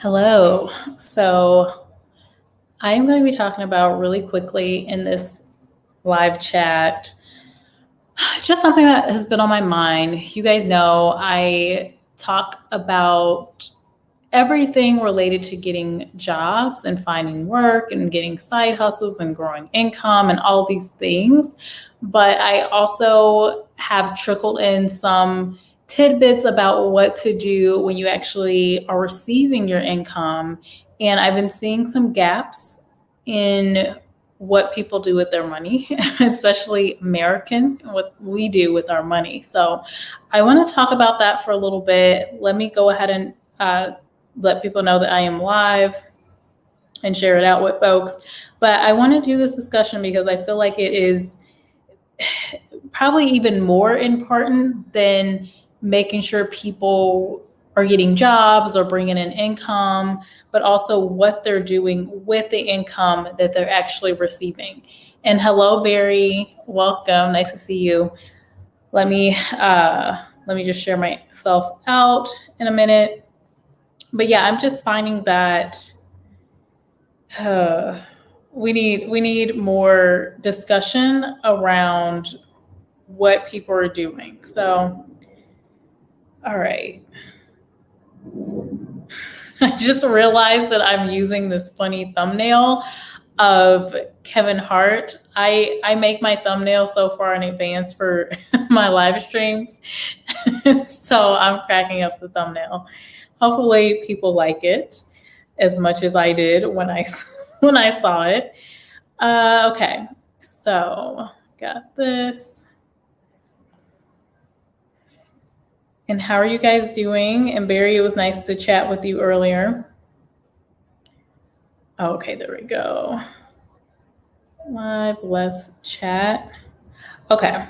Hello. So I'm going to be talking about really quickly in this live chat just something that has been on my mind. You guys know I talk about everything related to getting jobs and finding work and getting side hustles and growing income and all these things. But I also have trickled in some tidbits about what to do when you actually are receiving your income. And I've been seeing some gaps in what people do with their money, especially Americans, and what we do with our money. So I want to talk about that for a little bit. Let me go ahead and let people know that I am live and share it out with folks. But I want to do this discussion because I feel like it is probably even more important than making sure people are getting jobs or bringing in income, but also what they're doing with the income that they're actually receiving. And hello, Barry, welcome. Nice to see you. Let me just share myself out in a minute. But yeah, I'm just finding that we need more discussion around what people are doing. So, all right. I just realized that I'm using this funny thumbnail of Kevin Hart. I make my thumbnail so far in advance for my live streams. So I'm cracking up the thumbnail. Hopefully people like it as much as I did when I saw it. Okay, so got this. And how are you guys doing? And Barry, it was nice to chat with you earlier. Okay, there we go. Live, let's chat. Okay.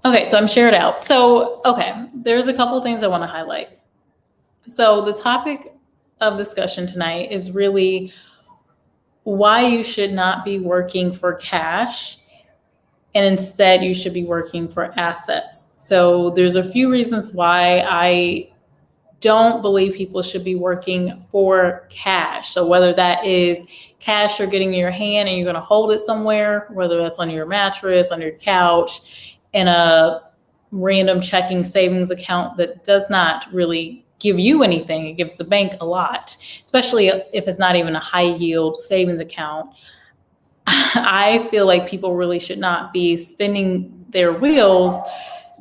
Okay, so I'm shared out. So, okay, there's a couple of things I want to highlight. So the topic of discussion tonight is really why you should not be working for cash and instead you should be working for assets. So there's a few reasons why I don't believe people should be working for cash. So whether that is cash you're getting in your hand and you're going to hold it somewhere, whether that's on your mattress, on your couch, in a random checking savings account that does not really give you anything. It gives the bank a lot, especially if it's not even a high yield savings account. I feel like people really should not be spinning their wheels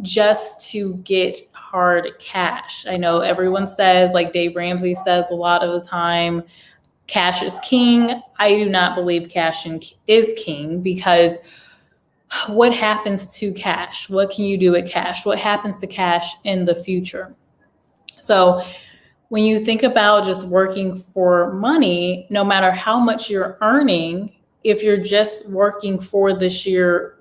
just to get hard cash. I know everyone says, like Dave Ramsey says a lot of the time, cash is king. I do not believe cash is king, because what happens to cash? What can you do with cash? What happens to cash in the future? So when you think about just working for money, no matter how much you're earning, if you're just working for the sheer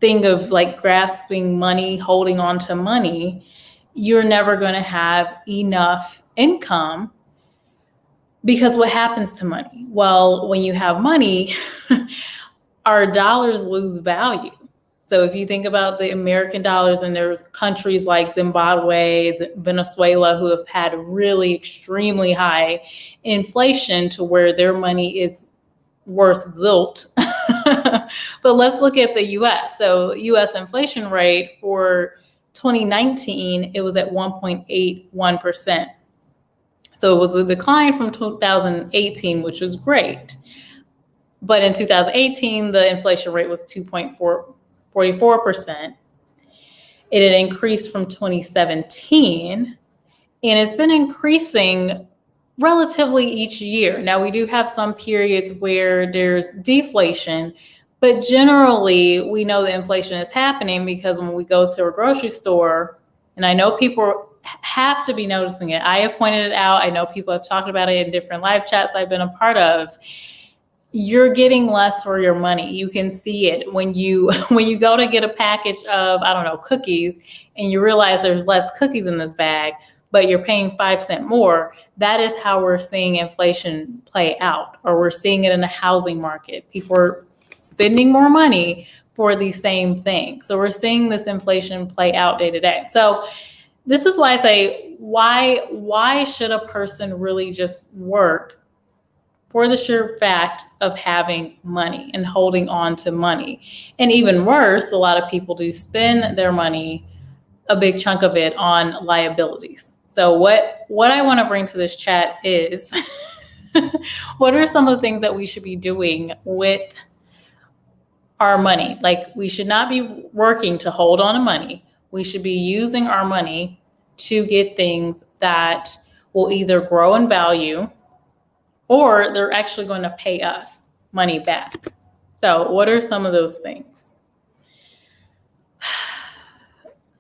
thing of like grasping money, holding on to money, you're never going to have enough income. Because what happens to money? Well, when you have money, our dollars lose value. So if you think about the American dollars, and there's countries like Zimbabwe, Venezuela, who have had really extremely high inflation to where their money is worth zilt. But let's look at the US. So US inflation rate for 2019, it was at 1.81%. So it was a decline from 2018, which was great. But in 2018, the inflation rate was 2.44%. It had increased from 2017, and it's been increasing relatively each year. Now, we do have some periods where there's deflation, but generally we know that inflation is happening because when we go to a grocery store, and I know people have to be noticing it. I have pointed it out. I know people have talked about it in different live chats I've been a part of. You're getting less for your money. You can see it when you go to get a package of, I don't know, cookies, and you realize there's less cookies in this bag, but you're paying 5 cents more. That is how we're seeing inflation play out, or we're seeing it in the housing market. People are spending more money, for the same thing. So we're seeing this inflation play out day to day. So this is why I say, why should a person really just work for the sheer fact of having money and holding on to money? And even worse, a lot of people do spend their money, a big chunk of it, on liabilities. So what I want to bring to this chat is what are some of the things that we should be doing with our money? Like, we should not be working to hold on to money. We should be using our money to get things that will either grow in value or they're actually going to pay us money back. So what are some of those things?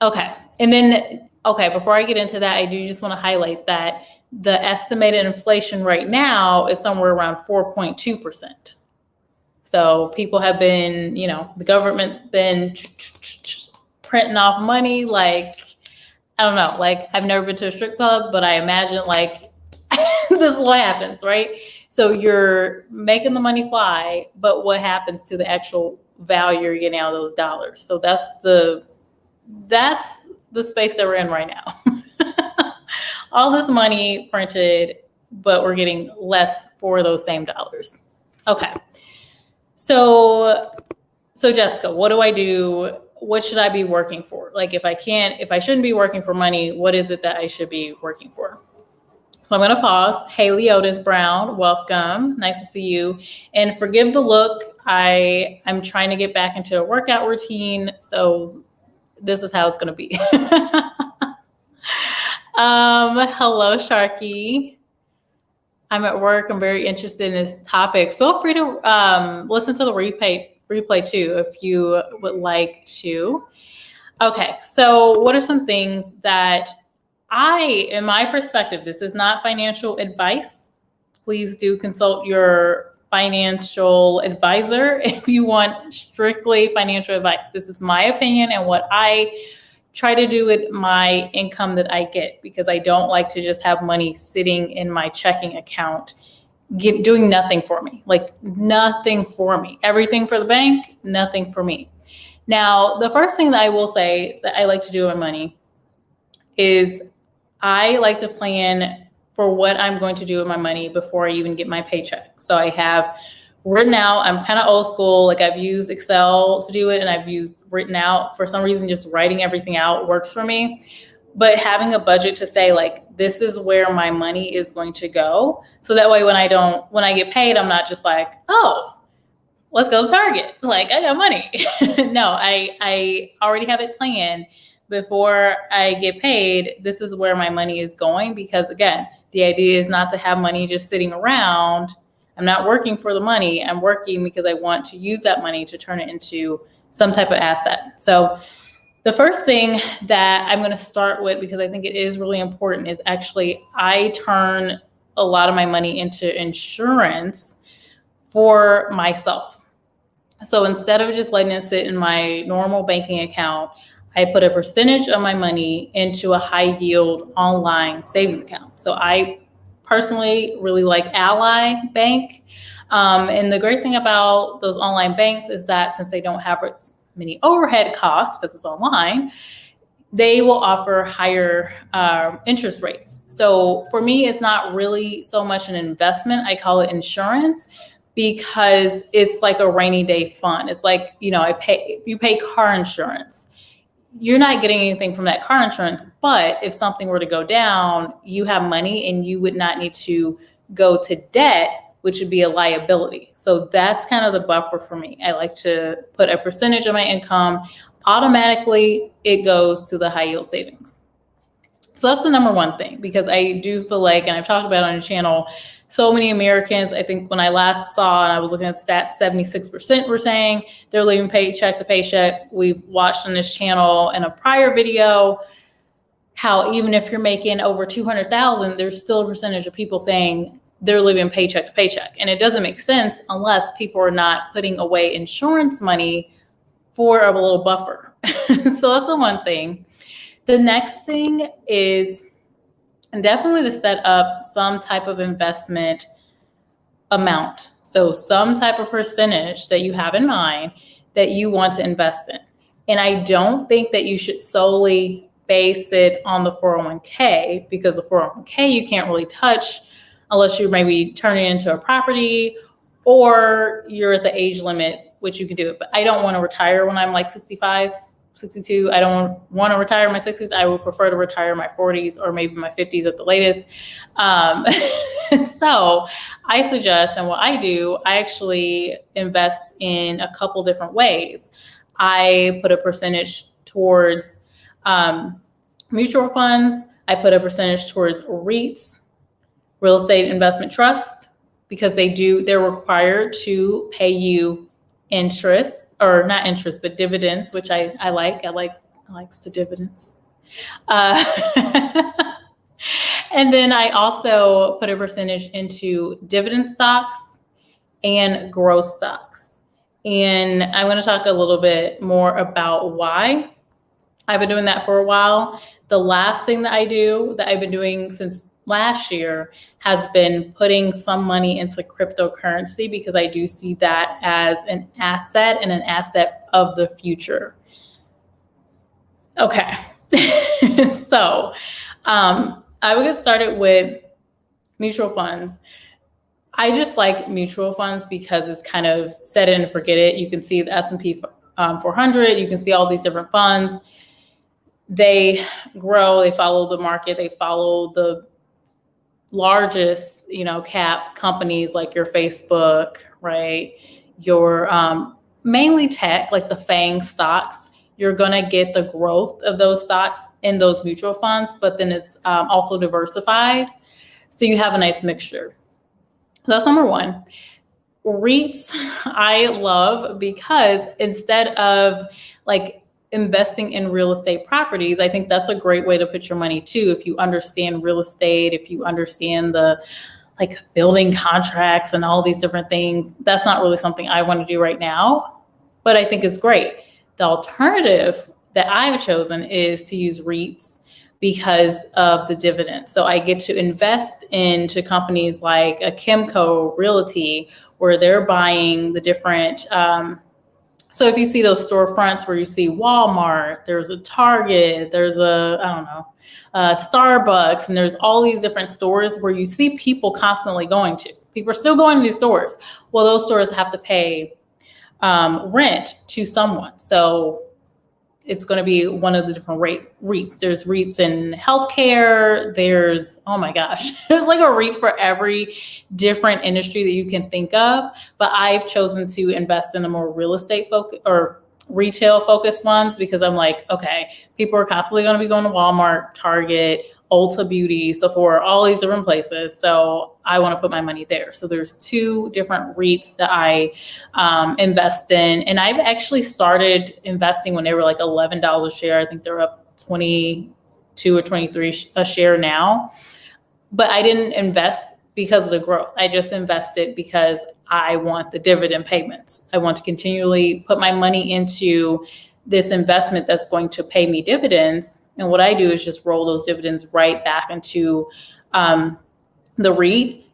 Okay. And then, before I get into that, I do just want to highlight that the estimated inflation right now is somewhere around 4.2%. So people have been, the government's been printing off money like, I don't know, like, I've never been to a strip club, but I imagine like this is what happens, right? So you're making the money fly, but what happens to the actual value you're getting out of those dollars? So that's the space that we're in right now. All this money printed, but we're getting less for those same dollars. Okay. So Jessica, what do I do? What should I be working for? Like, if I shouldn't be working for money, what is it that I should be working for? So I'm going to pause. Hey, Leotis Brown, welcome. Nice to see you. And forgive the look. I'm trying to get back into a workout routine. So this is how it's going to be. Hello, Sharky. I'm at work. I'm very interested in this topic. Feel free to listen to the replay too, if you would like to. Okay, so what are some things that in my perspective, this is not financial advice. Please do consult your financial advisor if you want strictly financial advice. This is my opinion and what I try to do with my income that I get, because I don't like to just have money sitting in my checking account doing nothing for me. Like, nothing for me. Everything for the bank, nothing for me. Now, the first thing that I will say that I like to do with my money is I like to plan for what I'm going to do with my money before I even get my paycheck. So I have written out, I'm kind of old school, like I've used Excel to do it, and I've used written out. For some reason, just writing everything out works for me. But having a budget to say, like, this is where my money is going to go. So that way when I get paid, I'm not just like, oh, let's go to Target. Like, I got money. No, I already have it planned. Before I get paid, this is where my money is going, because again, the idea is not to have money just sitting around. I'm not working for the money. I'm working because I want to use that money to turn it into some type of asset. So the first thing that I'm going to start with, because I think it is really important, is actually I turn a lot of my money into insurance for myself. So instead of just letting it sit in my normal banking account, I put a percentage of my money into a high yield online savings account. So I personally really like Ally Bank. And the great thing about those online banks is that since they don't have many overhead costs because it's online, they will offer higher interest rates. So for me, it's not really so much an investment. I call it insurance, because it's like a rainy day fund. It's like, you pay car insurance. You're not getting anything from that car insurance, but if something were to go down, you have money and you would not need to go to debt, which would be a liability. So that's kind of the buffer for me. I like to put a percentage of my income. Automatically, it goes to the high yield savings. So that's the number one thing, because I do feel like, and I've talked about it on the channel, so many Americans, I think when I last saw, and I was looking at stats, 76% were saying they're living paycheck to paycheck. We've watched on this channel in a prior video how even if you're making over 200,000, there's still a percentage of people saying they're living paycheck to paycheck. And it doesn't make sense unless people are not putting away insurance money for a little buffer. So that's the one thing. The next thing is definitely to set up some type of investment amount. So some type of percentage that you have in mind that you want to invest in. And I don't think that you should solely base it on the 401k, because the 401k you can't really touch unless you're maybe turning it into a property or you're at the age limit, which you can do it. But I don't want to retire when I'm like 65, 62. I don't want to retire in my 60s. I would prefer to retire in my 40s or maybe my 50s at the latest. So I suggest, and what I do, I actually invest in a couple different ways. I put a percentage towards mutual funds. I put a percentage towards REITs, real estate investment trust, because they're required to pay you interest, or not interest, but dividends, which I like. I like the dividends. And then I also put a percentage into dividend stocks and growth stocks. And I'm going to talk a little bit more about why. I've been doing that for a while. The last thing that I do, that I've been doing since last year, has been putting some money into cryptocurrency, because I do see that as an asset, and an asset of the future. Okay. So I would get started with mutual funds. I just like mutual funds because it's kind of set it and forget it. You can see the S&P 400. You can see all these different funds. They grow. They follow the market. They follow the largest, cap companies like your Facebook, right? Your mainly tech, like the FANG stocks. You're going to get the growth of those stocks in those mutual funds, but then it's also diversified. So you have a nice mixture. So that's number one. REITs, I love, because instead of like investing in real estate properties, I think that's a great way to put your money too. If you understand real estate, if you understand the like building contracts and all these different things, that's not really something I want to do right now, but I think it's great. The alternative that I've chosen is to use REITs because of the dividends. So I get to invest into companies like a Kimco Realty, where they're buying the different, so if you see those storefronts where you see Walmart, there's a Target, there's Starbucks, and there's all these different stores where you see people constantly going to. People are still going to these stores. Well, those stores have to pay rent to someone. So it's going to be one of the different REITs. There's REITs in healthcare. There's, oh my gosh, there's like a REIT for every different industry that you can think of. But I've chosen to invest in a more real estate focus or retail focused ones, because I'm like, okay, people are constantly going to be going to Walmart, Target, Ulta Beauty, Sephora, all these different places. So I want to put my money there. So there's two different REITs that I invest in. And I've actually started investing when they were like $11 a share. I think they're up 22 or 23 a share now. But I didn't invest because of the growth. I just invested because I want the dividend payments. I want to continually put my money into this investment that's going to pay me dividends. And what I do is just roll those dividends right back into the REIT,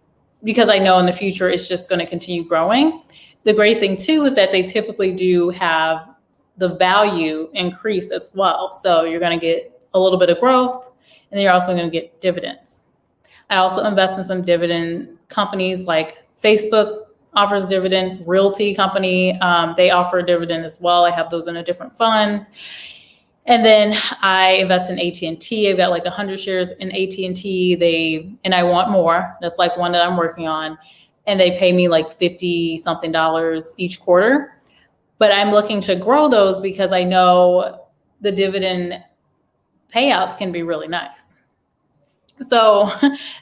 because I know in the future it's just going to continue growing. The great thing too is that they typically do have the value increase as well. So you're going to get a little bit of growth, and then you're also going to get dividends. I also invest in some dividend companies like Facebook offers dividend, realty company. They offer a dividend as well. I have those in a different fund. And then I invest in AT&T. I've got like 100 shares in AT&T. And I want more. That's like one that I'm working on. And they pay me like $50 something each quarter. But I'm looking to grow those because I know the dividend payouts can be really nice. So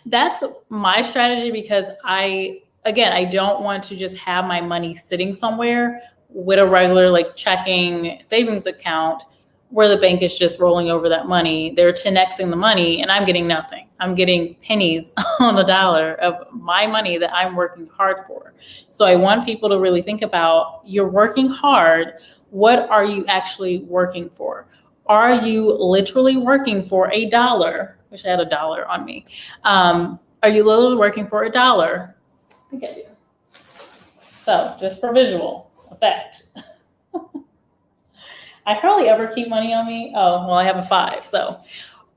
that's my strategy, because I don't want to just have my money sitting somewhere with a regular like checking savings account where the bank is just rolling over that money. They're 10xing the money and I'm getting nothing. I'm getting pennies on the dollar of my money that I'm working hard for. So I want people to really think about, you're working hard. What are you actually working for? Are you literally working for $1? Wish I had $1 on me. Are you literally working for $1? I think I do. So just for visual effect. I hardly ever keep money on me. Oh, well, I have a 5. So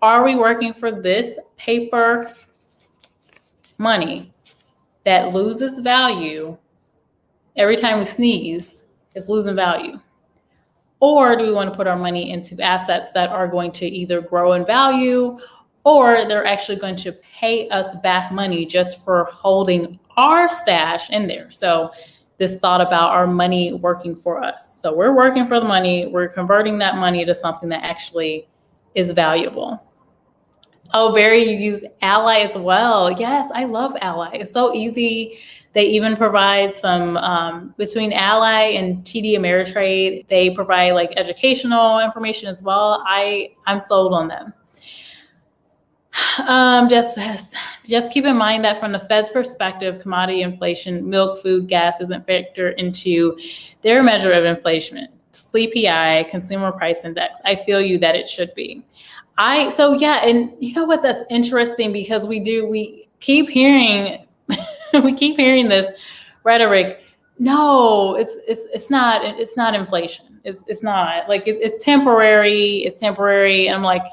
are we working for this paper money that loses value every time we sneeze? It's losing value. Or do we want to put our money into assets that are going to either grow in value, or they're actually going to pay us back money just for holding our stash in there? So this thought about our money working for us. So we're working for the money, we're converting that money to something that actually is valuable. Oh, Barry, you used Ally as well. Yes, I love Ally. It's so easy. They even provide some between Ally and TD Ameritrade. They provide like educational information as well. I'm sold on them. Just keep in mind that from the Fed's perspective, commodity inflation, milk, food, gas isn't factored into their measure of inflation. CPI, Consumer Price Index. I feel you that it should be. And you know what? That's interesting because we keep hearing we keep hearing this rhetoric. No, it's not inflation. It's not like it's temporary. It's temporary. And I'm like,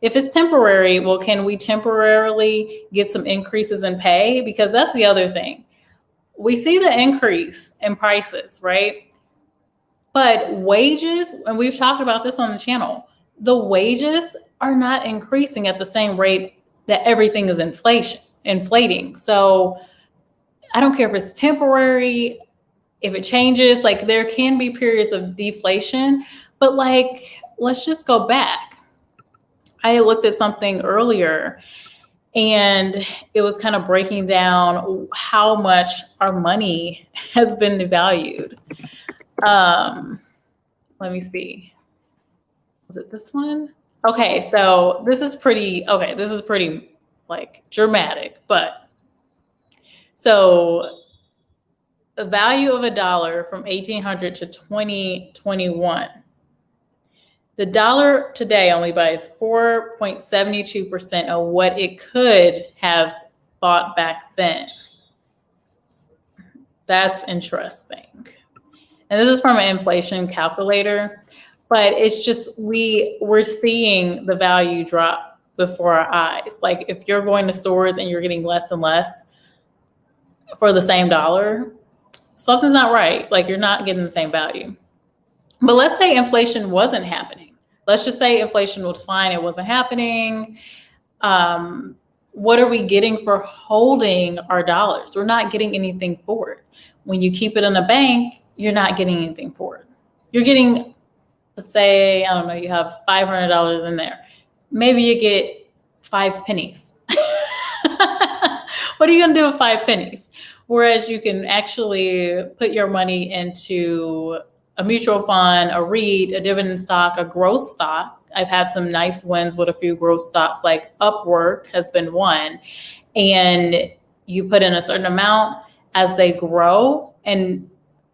if it's temporary, well, can we temporarily get some increases in pay? Because that's the other thing. We see the increase in prices, right? But wages, and we've talked about this on the channel, the wages are not increasing at the same rate that everything is inflating. So I don't care if it's temporary, if it changes, like there can be periods of deflation, but like, let's just go back. I looked at something earlier and it was kind of breaking down how much our money has been devalued. Let me see. Was it this one? Okay, so this is pretty like dramatic, but so the value of a dollar from 1800 to 2021. The dollar today only buys 4.72% of what it could have bought back then. That's interesting. And this is from an inflation calculator, but it's just we're seeing the value drop before our eyes. Like if you're going to stores and you're getting less and less for the same dollar, something's not right. Like you're not getting the same value. But let's say inflation wasn't happening. Let's just say inflation was fine, it wasn't happening. What are we getting for holding our dollars? We're not getting anything for it. When you keep it in a bank, you're not getting anything for it. You're getting, let's say, I don't know, you have $500 in there. Maybe you get 5 pennies. What are you gonna do with 5 pennies? Whereas you can actually put your money into a mutual fund, a REIT, a dividend stock, a growth stock. I've had some nice wins with a few growth stocks, like Upwork has been one. And you put in a certain amount as they grow, and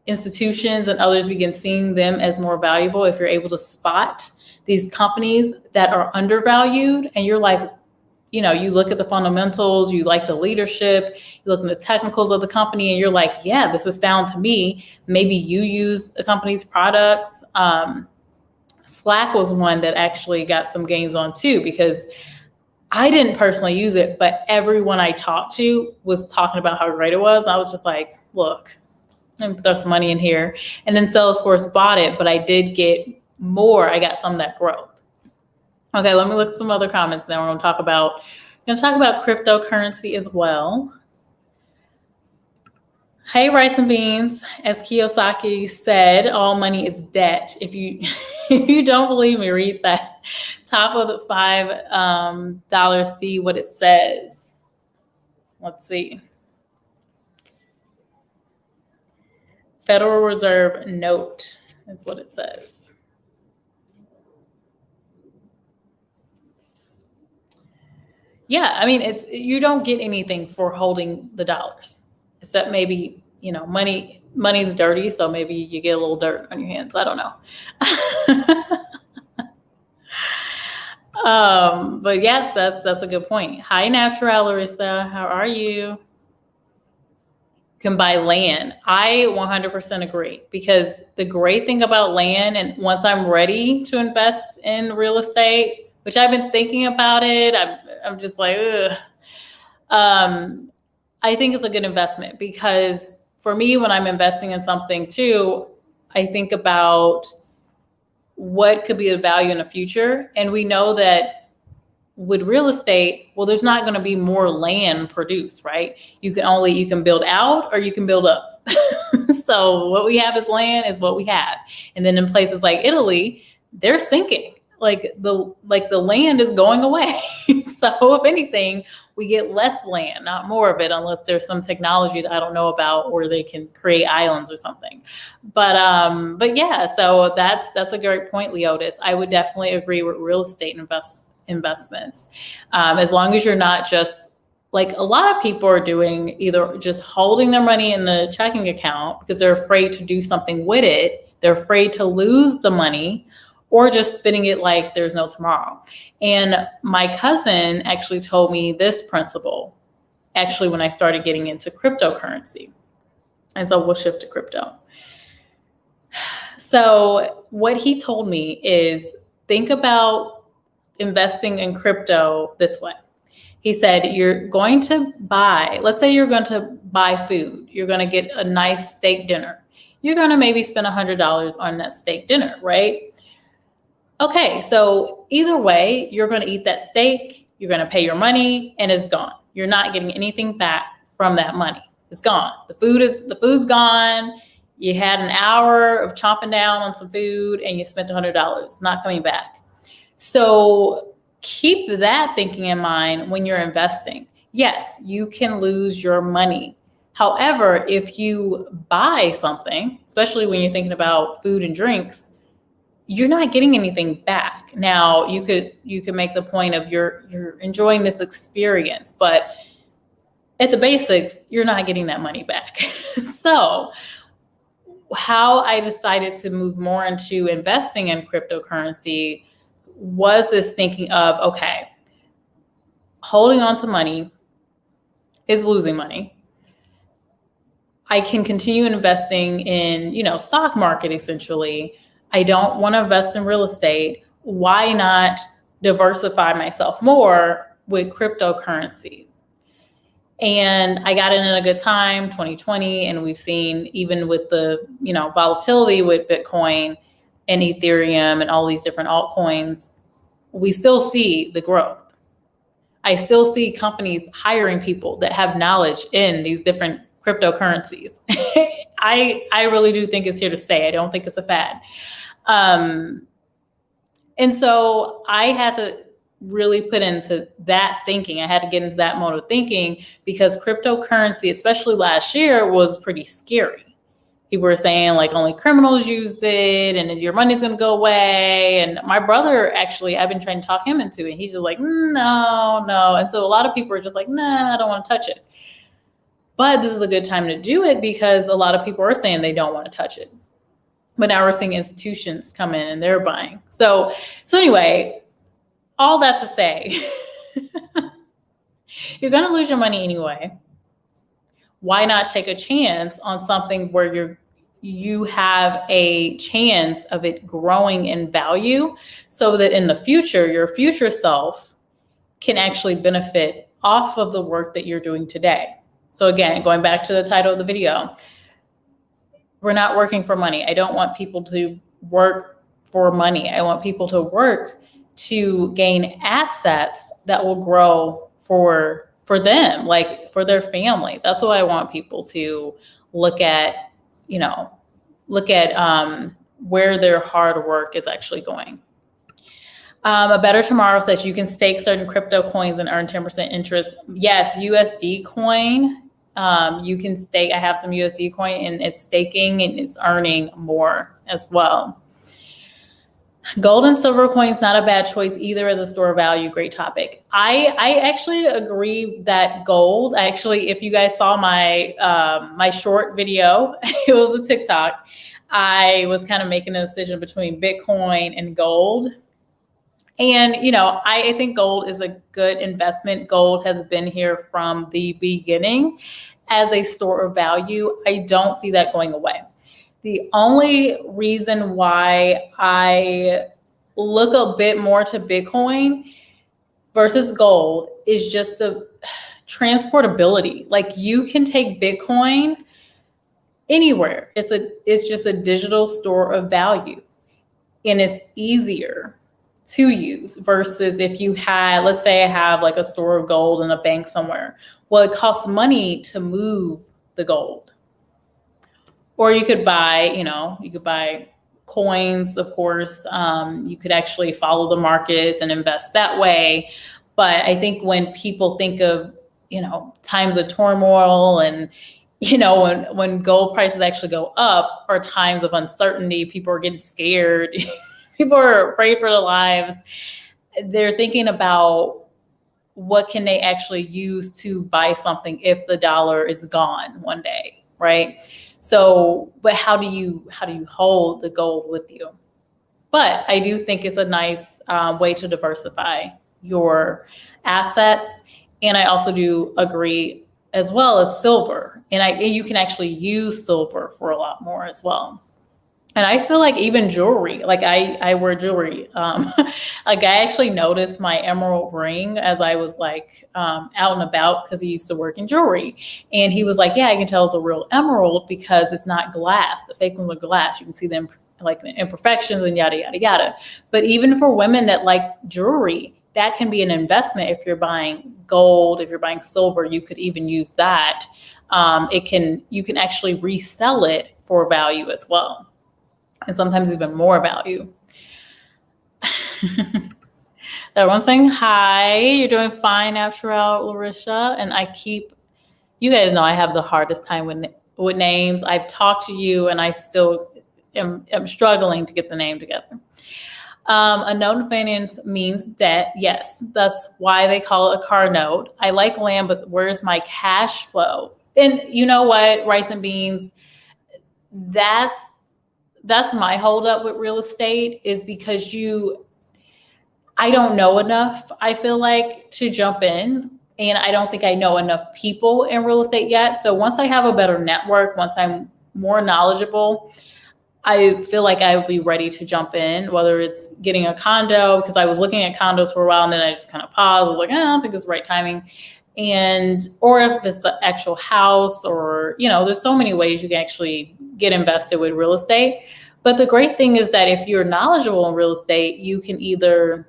institutions and others begin seeing them as more valuable. If you're able to spot these companies that are undervalued, and you're like, you know, you look at the fundamentals, you like the leadership, you look at the technicals of the company, and you're like, yeah, this is sound to me. Maybe you use a company's products. Slack was one that actually got some gains on too, because I didn't personally use it, but everyone I talked to was talking about how great it was. I was just like, look, let me throw some money in here. And then Salesforce bought it, but I did get more. I got some of that growth. Okay, let me look at some other comments. Then we're going to talk about cryptocurrency as well. Hey, rice and beans. As Kiyosaki said, all money is debt. If you if you don't believe me, read that top of the $5. See what it says. Let's see. Federal Reserve note is what it says. Yeah, I mean, you don't get anything for holding the dollars, except maybe, you know, money's dirty, so maybe you get a little dirt on your hands. I don't know. But yes, that's a good point. Hi, Natural Larissa. How are you? can buy land. I 100% agree, because the great thing about land, and once I'm ready to invest in real estate, which I've been thinking about it, I'm just like, ugh. I think it's a good investment, because for me, when I'm investing in something too, I think about what could be the value in the future. And we know that with real estate, well, there's not going to be more land produced, right? You can build out or you can build up. So what we have as land is what we have. And then in places like Italy, they're sinking. Like the land is going away. So if anything, we get less land, not more of it, unless there's some technology that I don't know about, or they can create islands or something. But yeah, so that's a great point, Leotis. I would definitely agree with real estate investments. As long as you're not just, like a lot of people are doing, either just holding their money in the checking account because they're afraid to do something with it. They're afraid to lose the money, or just spending it like there's no tomorrow. And my cousin actually told me this principle, actually, when I started getting into cryptocurrency. And so we'll shift to crypto. So what he told me is, think about investing in crypto this way. He said, you're going to buy, let's say you're going to buy food. You're going to get a nice steak dinner. You're going to maybe spend $100 on that steak dinner, right? Okay, so either way, you're going to eat that steak, you're going to pay your money, and it's gone. You're not getting anything back from that money. It's gone. The food's gone. You had an hour of chomping down on some food and you spent $100. It's not coming back. So keep that thinking in mind when you're investing. Yes, you can lose your money. However, if you buy something, especially when you're thinking about food and drinks, you're not getting anything back. Now, you could make the point of you're enjoying this experience, but at the basics, you're not getting that money back. So how I decided to move more into investing in cryptocurrency was this thinking of, okay, holding on to money is losing money. I can continue investing in, stock market, essentially. I don't want to invest in real estate. Why not diversify myself more with cryptocurrency? And I got in at a good time, 2020, and we've seen, even with the volatility with Bitcoin and Ethereum and all these different altcoins, we still see the growth. I still see companies hiring people that have knowledge in these different cryptocurrencies. I really do think it's here to stay. I don't think it's a fad. And so I had to really put into that thinking. I had to get into that mode of thinking, because cryptocurrency, especially last year, was pretty scary. People were saying like only criminals used it and your money's going to go away. And my brother, actually, I've been trying to talk him into it. He's just like, no. And so a lot of people are just like, nah, I don't want to touch it. But this is a good time to do it, because a lot of people are saying they don't want to touch it. But now we're seeing institutions come in and they're buying. So anyway, all that to say, you're going to lose your money anyway. Why not take a chance on something where you have a chance of it growing in value, so that in the future, your future self can actually benefit off of the work that you're doing today. So again, going back to the title of the video, we're not working for money. I don't want people to work for money. I want people to work to gain assets that will grow for them, like for their family. That's what I want people to look at, where their hard work is actually going. A Better Tomorrow says you can stake certain crypto coins and earn 10% interest. Yes, USD coin. You can stake. I have some USD coin, and it's staking and it's earning more as well. Gold and silver coins, not a bad choice either as a store of value. Great topic. I actually agree that gold, if you guys saw my short video, it was a TikTok. I was kind of making a decision between Bitcoin and gold. And, I think gold is a good investment. Gold has been here from the beginning as a store of value. I don't see that going away. The only reason why I look a bit more to Bitcoin versus gold is just the transportability. Like, you can take Bitcoin anywhere. It's just a digital store of value, and it's easier to use versus if you had, let's say I have like a store of gold in a bank somewhere. Well, it costs money to move the gold. Or you could buy coins, of course. You could actually follow the markets and invest that way. But I think when people think of, times of turmoil and, when gold prices actually go up, or times of uncertainty, people are getting scared, people are afraid for their lives. They're thinking about what can they actually use to buy something if the dollar is gone one day, right? So, but how do you hold the gold with you? But I do think it's a nice way to diversify your assets. And I also do agree as well as silver. And you can actually use silver for a lot more as well. And I feel like even jewelry, like I wear jewelry. Like, I actually noticed my emerald ring as I was like out and about, because he used to work in jewelry. And he was like, yeah, I can tell it's a real emerald because it's not glass. The fake ones are glass. You can see them like the imperfections and yada, yada, yada. But even for women that like jewelry, that can be an investment. If you're buying gold, if you're buying silver, you could even use that. You can actually resell it for value as well, and sometimes even more value. Everyone's saying hi. You're doing fine after all, Larisha. And you guys know I have the hardest time with names. I've talked to you and I still am struggling to get the name together. A note of finance means debt. Yes, that's why they call it a car note. I like land, but where's my cash flow? And you know what, rice and beans, that's my holdup with real estate, is because I don't know enough, I feel like, to jump in. And I don't think I know enough people in real estate yet. So once I have a better network, once I'm more knowledgeable, I feel like I would be ready to jump in, whether it's getting a condo, because I was looking at condos for a while and then I just kind of paused. I was like, I don't think it's the right timing. Or if it's the actual house, or, there's so many ways you can actually get invested with real estate. But the great thing is that if you're knowledgeable in real estate, you can either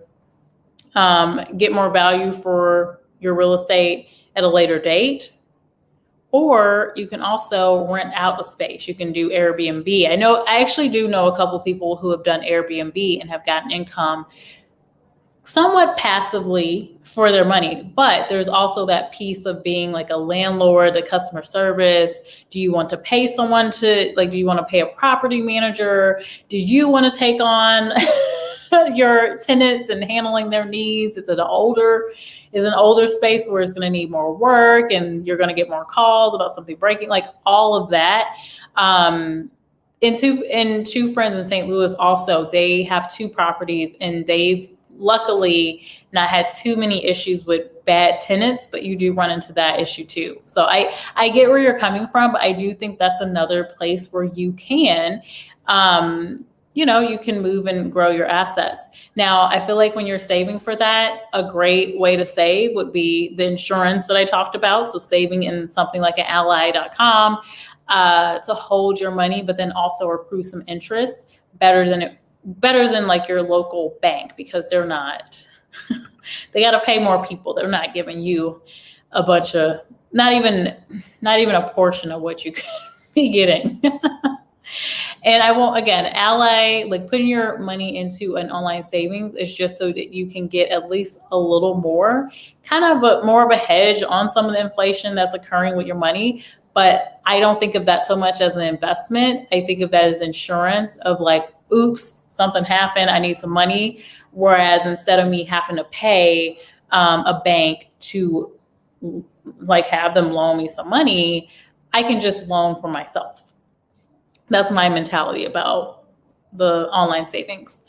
get more value for your real estate at a later date, or you can also rent out a space. You can do Airbnb. I actually do know a couple people who have done Airbnb and have gotten income somewhat passively for their money. But there's also that piece of being like a landlord, the customer service. Do you want to pay someone do you want to pay a property manager? Do you want to take on your tenants and handling their needs? Is an older space where it's going to need more work and you're going to get more calls about something breaking, like all of that. And two friends in St. Louis also, they have 2 properties and they've luckily not had too many issues with bad tenants, but you do run into that issue too. So I get where you're coming from, but I do think that's another place where you can, you can move and grow your assets. Now, I feel like when you're saving for that, a great way to save would be the insurance that I talked about. So saving in something like an ally.com to hold your money, but then also accrue some interest better than like your local bank, because they're not, they got to pay more people. They're not giving you a bunch of, not even a portion of what you could be getting. And I won't, again, Ally, like putting your money into an online savings is just so that you can get at least a little more, kind of more of a hedge on some of the inflation that's occurring with your money. But I don't think of that so much as an investment. I think of that as insurance of like, oops, something happened, I need some money. Whereas instead of me having to pay a bank to like have them loan me some money, I can just loan for myself. That's my mentality about the online savings.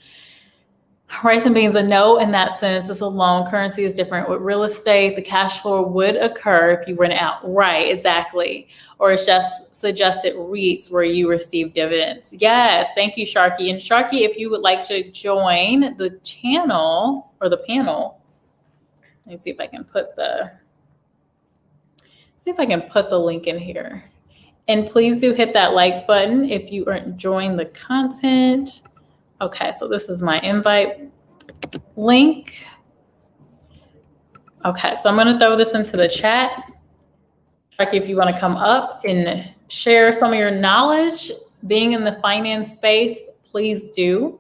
Rice and beans, a no in that sense. It's a loan. Currency is different. With real estate, the cash flow would occur if you rent it out. Right, exactly. Or it's just suggested REITs where you receive dividends. Yes, thank you, Sharky. And Sharky, if you would like to join the channel or the panel, let me see if I can put the link in here. And please do hit that like button if you are enjoying the content. Okay, so this is my invite link. Okay, so I'm going to throw this into the chat. If you want to come up and share some of your knowledge being in the finance space, please do.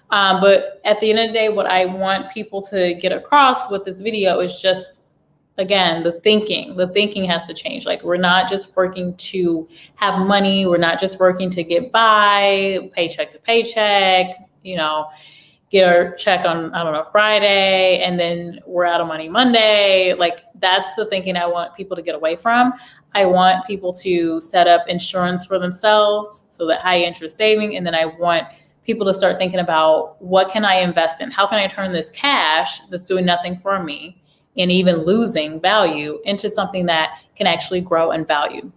But at the end of the day, what I want people to get across with this video is just, again, the thinking has to change. Like, we're not just working to have money. We're not just working to get by, paycheck to paycheck, get our check on, Friday, and then we're out of money Monday. Like, that's the thinking I want people to get away from. I want people to set up insurance for themselves, so that high interest saving. And then I want people to start thinking about, what can I invest in? How can I turn this cash that's doing nothing for me and even losing value into something that can actually grow in value?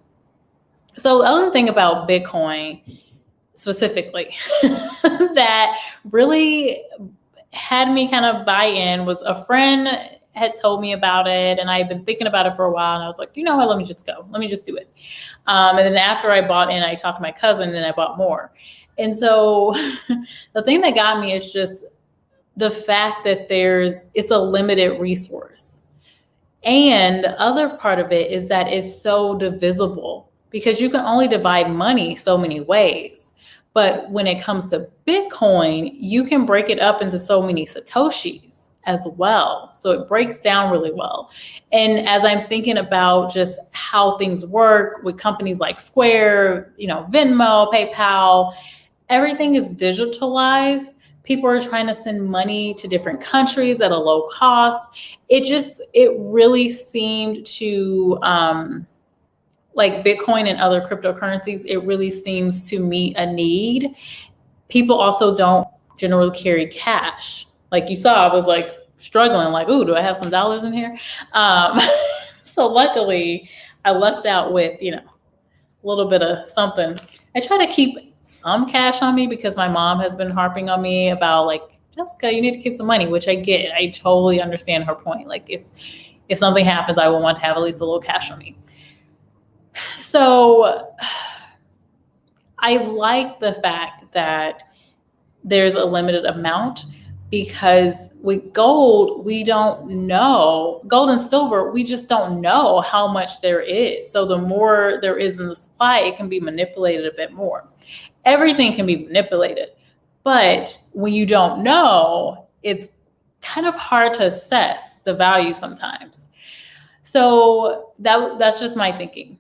So the other thing about Bitcoin specifically that really had me kind of buy in was a friend had told me about it, and I've been thinking about it for a while, and I was like, you know what, let me just go. Let me just do it. And then after I bought in, I talked to my cousin, and then I bought more. And so the thing that got me is just the fact that it's a limited resource. And the other part of it is that it's so divisible, because you can only divide money so many ways. But when it comes to Bitcoin, you can break it up into so many Satoshis as well. So it breaks down really well. And as I'm thinking about just how things work with companies like Square, Venmo, PayPal, everything is digitalized. People are trying to send money to different countries at a low cost. It really seemed to, like Bitcoin and other cryptocurrencies, it really seems to meet a need. People also don't generally carry cash. Like you saw, I was like struggling, like, ooh, do I have some dollars in here? So luckily I lucked out with, a little bit of something. I try to keep some cash on me because my mom has been harping on me about, like, Jessica, you need to keep some money, which I get. I totally understand her point. Like, if something happens, I will want to have at least a little cash on me. So I like the fact that there's a limited amount, because with gold, we don't know, gold and silver, we just don't know how much there is. So the more there is in the supply, it can be manipulated a bit more. Everything can be manipulated, but when you don't know, it's kind of hard to assess the value sometimes. So that's just my thinking.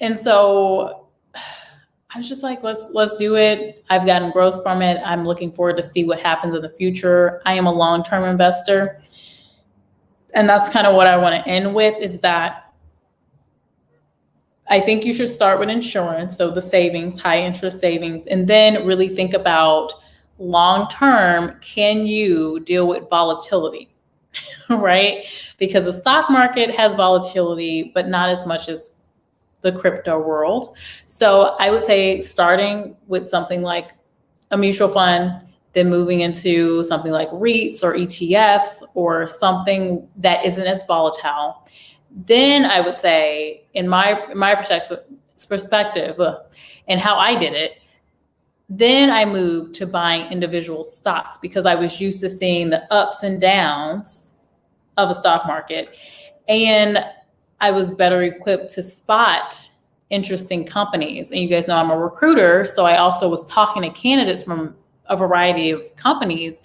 And so I was just like, let's do it. I've gotten growth from it. I'm looking forward to see what happens in the future. I am a long-term investor. And that's kind of what I want to end with, is that I think you should start with insurance. So the savings, high interest savings, and then really think about long-term, can you deal with volatility, right? Because the stock market has volatility, but not as much as the crypto world. So I would say starting with something like a mutual fund, then moving into something like REITs or ETFs or something that isn't as volatile. Then I would say, in my perspective and how I did it, then I moved to buying individual stocks, because I was used to seeing the ups and downs of a stock market. And I was better equipped to spot interesting companies. And you guys know I'm a recruiter, so I also was talking to candidates from a variety of companies,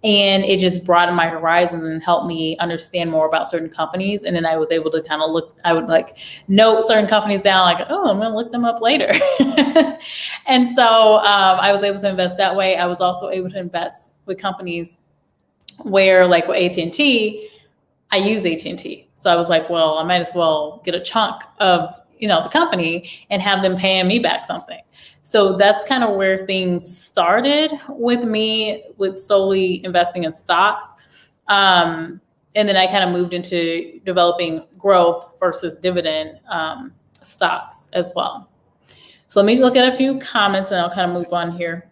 and it just broadened my horizons and helped me understand more about certain companies. And then I was able to kind of I would like note certain companies down, like, oh, I'm going to look them up later. And so I was able to invest that way. I was also able to invest with companies where, like with AT&T, I use AT&T. So I was like, well, I might as well get a chunk of the company and have them paying me back something. So that's kind of where things started with me with solely investing in stocks. And then I kind of moved into developing growth versus dividend stocks as well. So let me look at a few comments and I'll kind of move on here.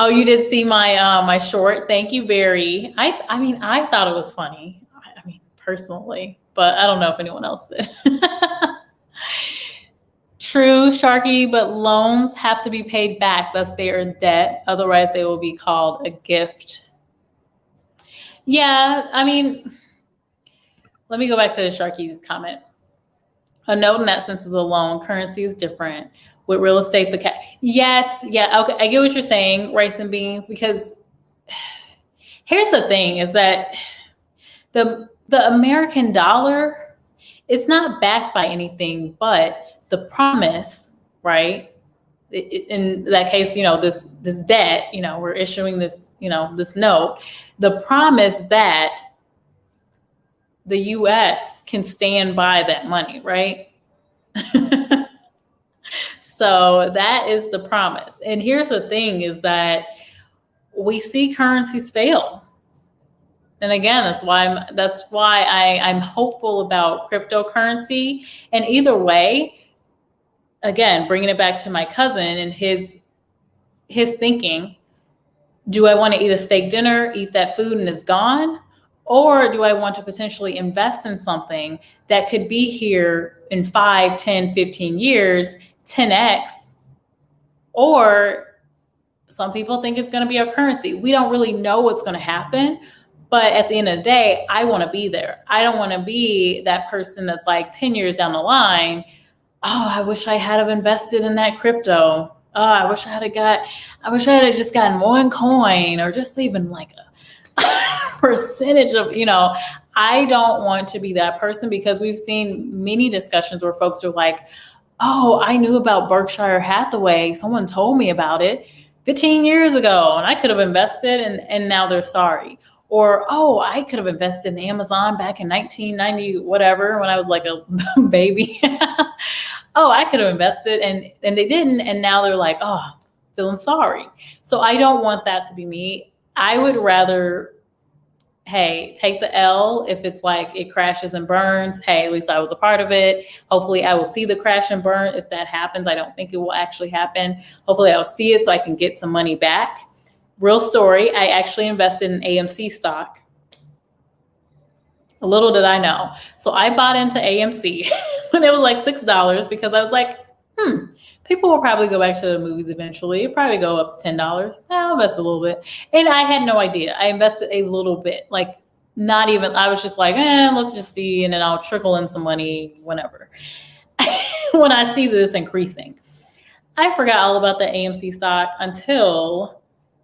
Oh, you did see my my short. Thank you, Barry. I mean, I thought it was funny. I mean, personally, but I don't know if anyone else did. True, Sharky, but loans have to be paid back. Thus, they are debt. Otherwise, they will be called a gift. Yeah, I mean, let me go back to Sharky's comment. A note in that sense is a loan. Currency is different. With real estate, yes, yeah, okay, I get what you're saying, rice and beans, because here's the thing is that the American dollar, it's not backed by anything but the promise, right? In that case, this debt, we're issuing this, this note, the promise that the US can stand by that money, right? So that is the promise. And here's the thing is that we see currencies fail. And again, that's why I'm hopeful about cryptocurrency. And either way, again, bringing it back to my cousin and his thinking, do I want to eat a steak dinner, eat that food and it's gone? Or do I want to potentially invest in something that could be here in 5, 10, 15 years, 10x? Or some people think it's going to be our currency. We don't really know what's going to happen. But at the end of the day, I want to be there. I don't want to be that person that's like 10 years down the line. Oh, I wish I had have invested in that crypto. Oh, I wish I had just gotten one coin or just even like a percentage of, I don't want to be that person because we've seen many discussions where folks are like, oh, I knew about Berkshire Hathaway. Someone told me about it 15 years ago and I could have invested and now they're sorry. Or, oh, I could have invested in Amazon back in 1990, whatever, when I was like a baby. Oh, I could have invested and they didn't. And now they're like, oh, feeling sorry. So I don't want that to be me. I would rather, hey, take the L. If it's like it crashes and burns, hey, at least I was a part of it. Hopefully I will see the crash and burn. If that happens, I don't think it will actually happen. Hopefully I'll see it so I can get some money back. Real story, I actually invested in AMC stock. Little did I know. So I bought into AMC when it was like $6 because I was like, people will probably go back to the movies eventually. It'll probably go up to $10. I'll invest a little bit. And I had no idea. I invested a little bit, like not even, I was just like, let's just see. And then I'll trickle in some money whenever, when I see this increasing. I forgot all about the AMC stock until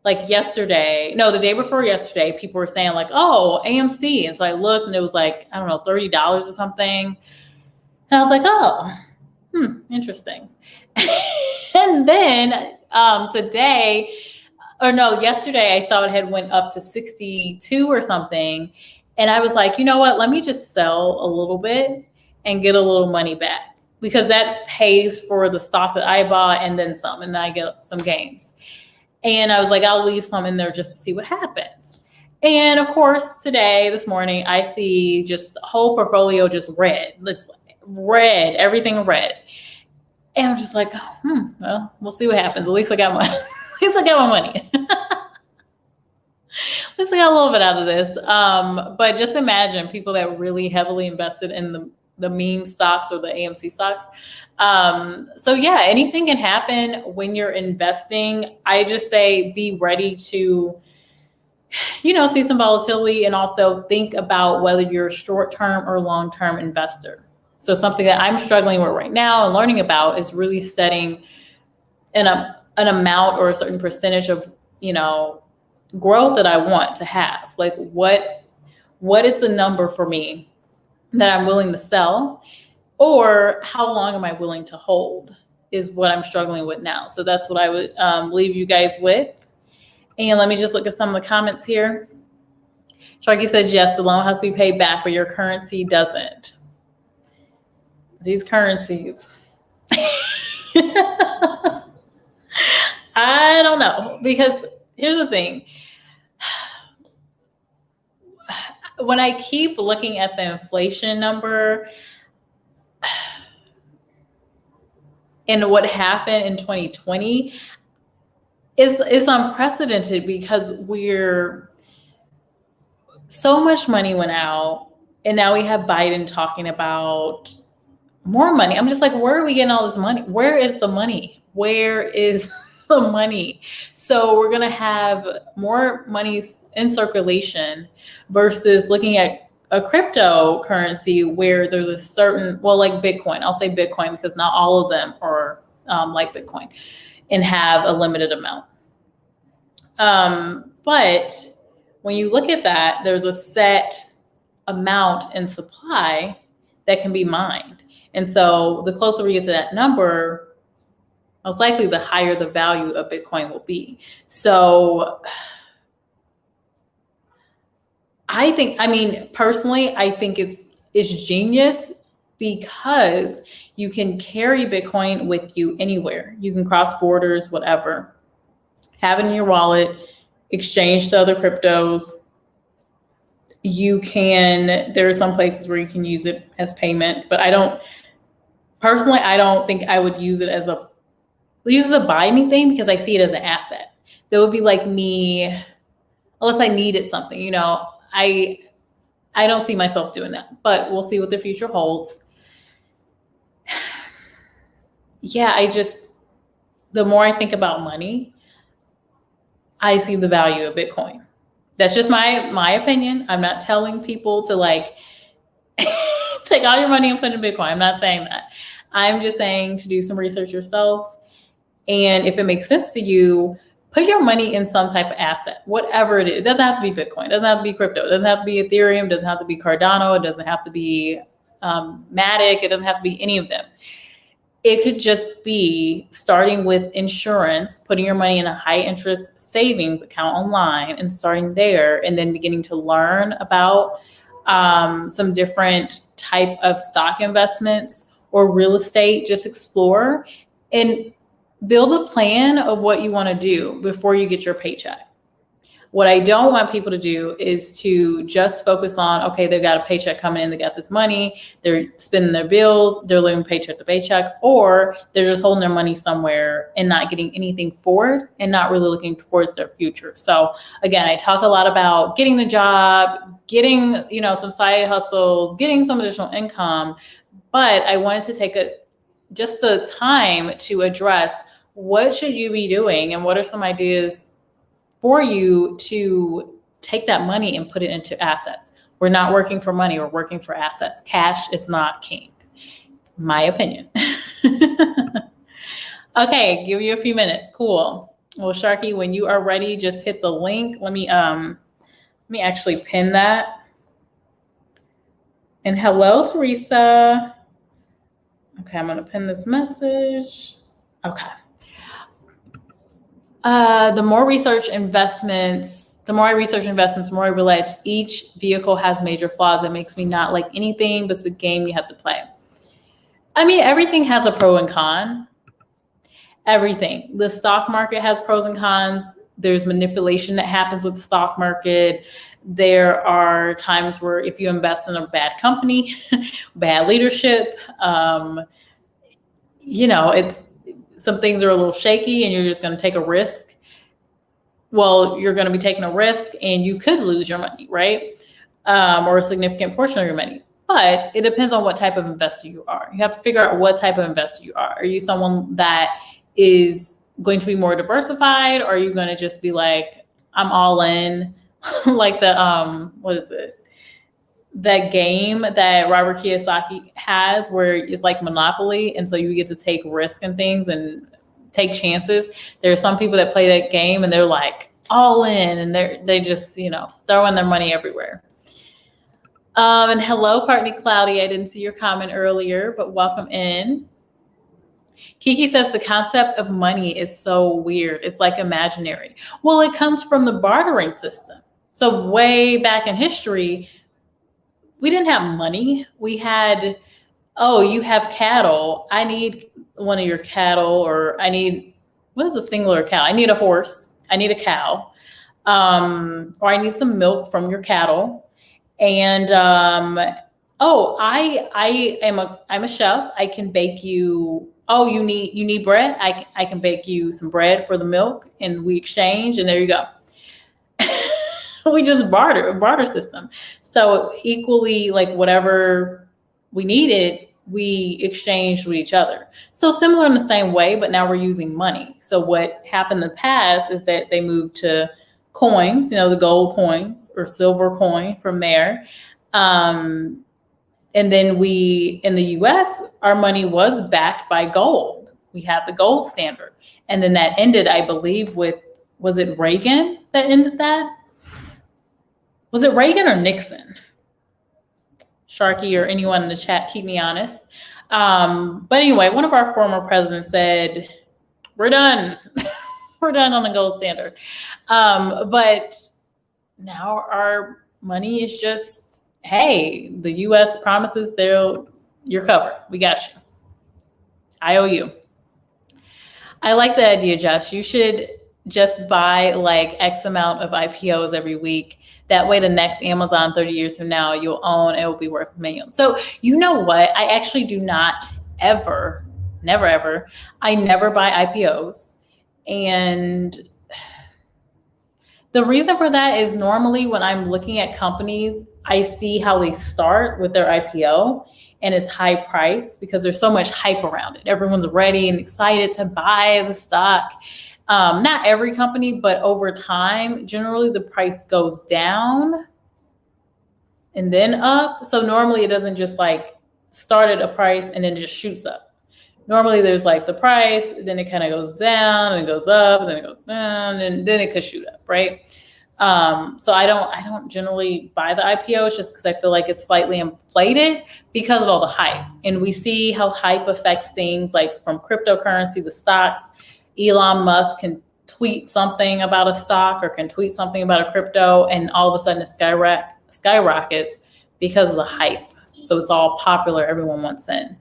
like the day before yesterday, people were saying like, oh, AMC. And so I looked and it was like, I don't know, $30 or something. And I was like, oh, interesting. And then yesterday I saw it had went up to 62 or something. And I was like, you know what, let me just sell a little bit and get a little money back because that pays for the stock that I bought and then some, and I get some gains. And I was like, I'll leave some in there just to see what happens. And of course, this morning, I see just the whole portfolio just red, everything red. And I'm just like, well, we'll see what happens. At least I got my, money. At least I got a little bit out of this. But just imagine people that really heavily invested in the meme stocks or the AMC stocks. So yeah, anything can happen when you're investing. I just say be ready to, see some volatility and also think about whether you're a short-term or long-term investor. So something that I'm struggling with right now and learning about is really setting an amount or a certain percentage of, growth that I want to have. Like what is the number for me that I'm willing to sell, or how long am I willing to hold is what I'm struggling with now. So that's what I would leave you guys with. And let me just look at some of the comments here. Sharky says, yes, the loan has to be paid back, but your currency doesn't. these currencies. I don't know, because here's the thing. When I keep looking at the inflation number and what happened in 2020, is unprecedented, because so much money went out, and now we have Biden talking about more money. I'm just like, where are we getting all this money? Where is the money? Where is the money? So we're going to have more money in circulation versus looking at a cryptocurrency where there's a certain, well, like Bitcoin. I'll say Bitcoin because not all of them are like Bitcoin and have a limited amount. But when you look at that, there's a set amount in supply that can be mined. And so the closer we get to that number, most likely the higher the value of Bitcoin will be. So personally, I think it's genius, because you can carry Bitcoin with you anywhere. You can cross borders, whatever, have it in your wallet, exchange to other cryptos. There are some places where you can use it as payment, but I don't think I would use it as to buy anything, because I see it as an asset. That would be like me, unless I needed something, I don't see myself doing that, but we'll see what the future holds. Yeah, the more I think about money, I see the value of Bitcoin. That's just my opinion. I'm not telling people to take all your money and put it in Bitcoin. I'm not saying that. I'm just saying to do some research yourself. And if it makes sense to you, put your money in some type of asset, whatever it is. It doesn't have to be Bitcoin. It doesn't have to be crypto. It doesn't have to be Ethereum. It doesn't have to be Cardano. It doesn't have to be Matic. It doesn't have to be any of them. It could just be starting with insurance, putting your money in a high interest savings account online and starting there, and then beginning to learn about some different type of stock investments or real estate. Just explore and build a plan of what you want to do before you get your paycheck. What I don't want people to do is to just focus on, okay, they've got a paycheck coming in, they got this money, they're spending their bills, they're living paycheck to paycheck, or they're just holding their money somewhere and not getting anything forward and not really looking towards their future. So again, I talk a lot about getting the job, getting, some side hustles, getting some additional income, but I wanted to take just the time to address what should you be doing and what are some ideas for you to take that money and put it into assets. We're not working for money, we're working for assets. Cash is not king, my opinion. Okay, give you a few minutes. Cool. Well, Sharky, when you are ready, just hit the link. Let me actually pin that. And hello, Teresa. Okay, I'm gonna pin this message. Okay. The more I research investments, the more I realize each vehicle has major flaws that makes me not like anything, but it's a game you have to play. Everything has a pro and con. Everything. The stock market has pros and cons. There's manipulation that happens with the stock market. There are times where if you invest in a bad company, bad leadership, it's some things are a little shaky and you're just going to take a risk. Well, you're going to be taking a risk and you could lose your money, right? Or a significant portion of your money. But it depends on what type of investor you are. You have to figure out what type of investor you are. Are you someone that is going to be more diversified? Or are you going to just be like, I'm all in, like the, what is it? That game that Robert Kiyosaki has where it's like Monopoly. And so you get to take risks and things and take chances. There are some people that play that game and they're like all in and they just, throwing their money everywhere. And hello, Partly Cloudy. I didn't see your comment earlier, but welcome in. Kiki says the concept of money is so weird. It's like imaginary. Well, it comes from the bartering system. So way back in history, we didn't have money. We had oh, you have cattle. I need one of your cattle, or what is a singular cow? I need a horse. I need a cow. Or I need some milk from your cattle. And oh, I'm a chef. I can bake you. Oh, you need bread. I can bake you some bread for the milk, and we exchange, and there you go. We just barter system. So equally, like whatever we needed, we exchanged with each other. So similar in the same way, but now we're using money. So what happened in the past is that they moved to coins, the gold coins or silver coin from there. And then in the US, our money was backed by gold. We had the gold standard. And then that ended, I believe, was it Reagan that ended that? Was it Reagan or Nixon? Sharky or anyone in the chat, keep me honest. But anyway, one of our former presidents said, we're done. We're done on the gold standard. But now our money is just, hey, the US promises you're covered. We got you. I owe you. I like the idea, Josh. You should just buy like X amount of IPOs every week. That way, the next Amazon 30 years from now, you'll own, it will be worth millions. So you know what? I actually do not ever, never, ever, I never buy IPOs. And the reason for that is normally when I'm looking at companies, I see how they start with their IPO and it's high price because there's so much hype around it. Everyone's ready and excited to buy the stock. Not every company, but over time, generally the price goes down and then up. So normally it doesn't just like start at a price and then just shoots up. Normally there's like the price, then it kind of goes down and it goes up and then it goes down and then it could shoot up, right? So I don't generally buy the IPOs just because I feel like it's slightly inflated because of all the hype. And we see how hype affects things like from cryptocurrency, the stocks. Elon Musk can tweet something about a stock or can tweet something about a crypto, and all of a sudden it skyrockets because of the hype. So it's all popular. Everyone wants in.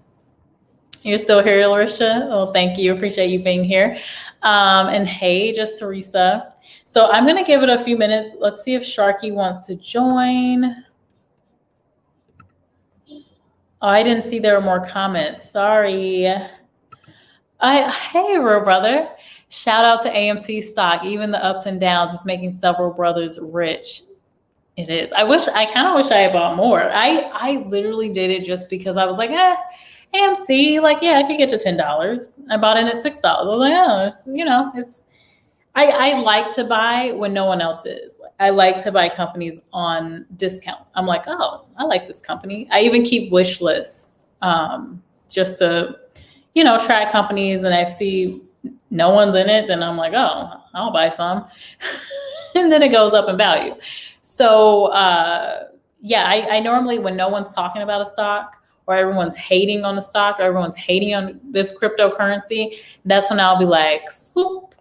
You're still here, Larisha? Oh, thank you. Appreciate you being here. And hey, just Teresa. So I'm going to give it a few minutes. Let's see if Sharky wants to join. Oh, I didn't see there were more comments. Sorry. Hey, real brother. Shout out to AMC stock. Even the ups and downs is making several brothers rich. It is. I kind of wish I had bought more. I literally did it just because I was like, AMC, like, yeah, I could get to $10. I bought it at $6. I was like, I like to buy when no one else is. I like to buy companies on discount. I'm like, oh, I like this company. I even keep wish lists just to, try companies, and I see no one's in it, then I'm like, oh, I'll buy some. And then it goes up in value. So I normally, when no one's talking about a stock or everyone's hating on the stock or everyone's hating on this cryptocurrency, that's when I'll be like, swoop,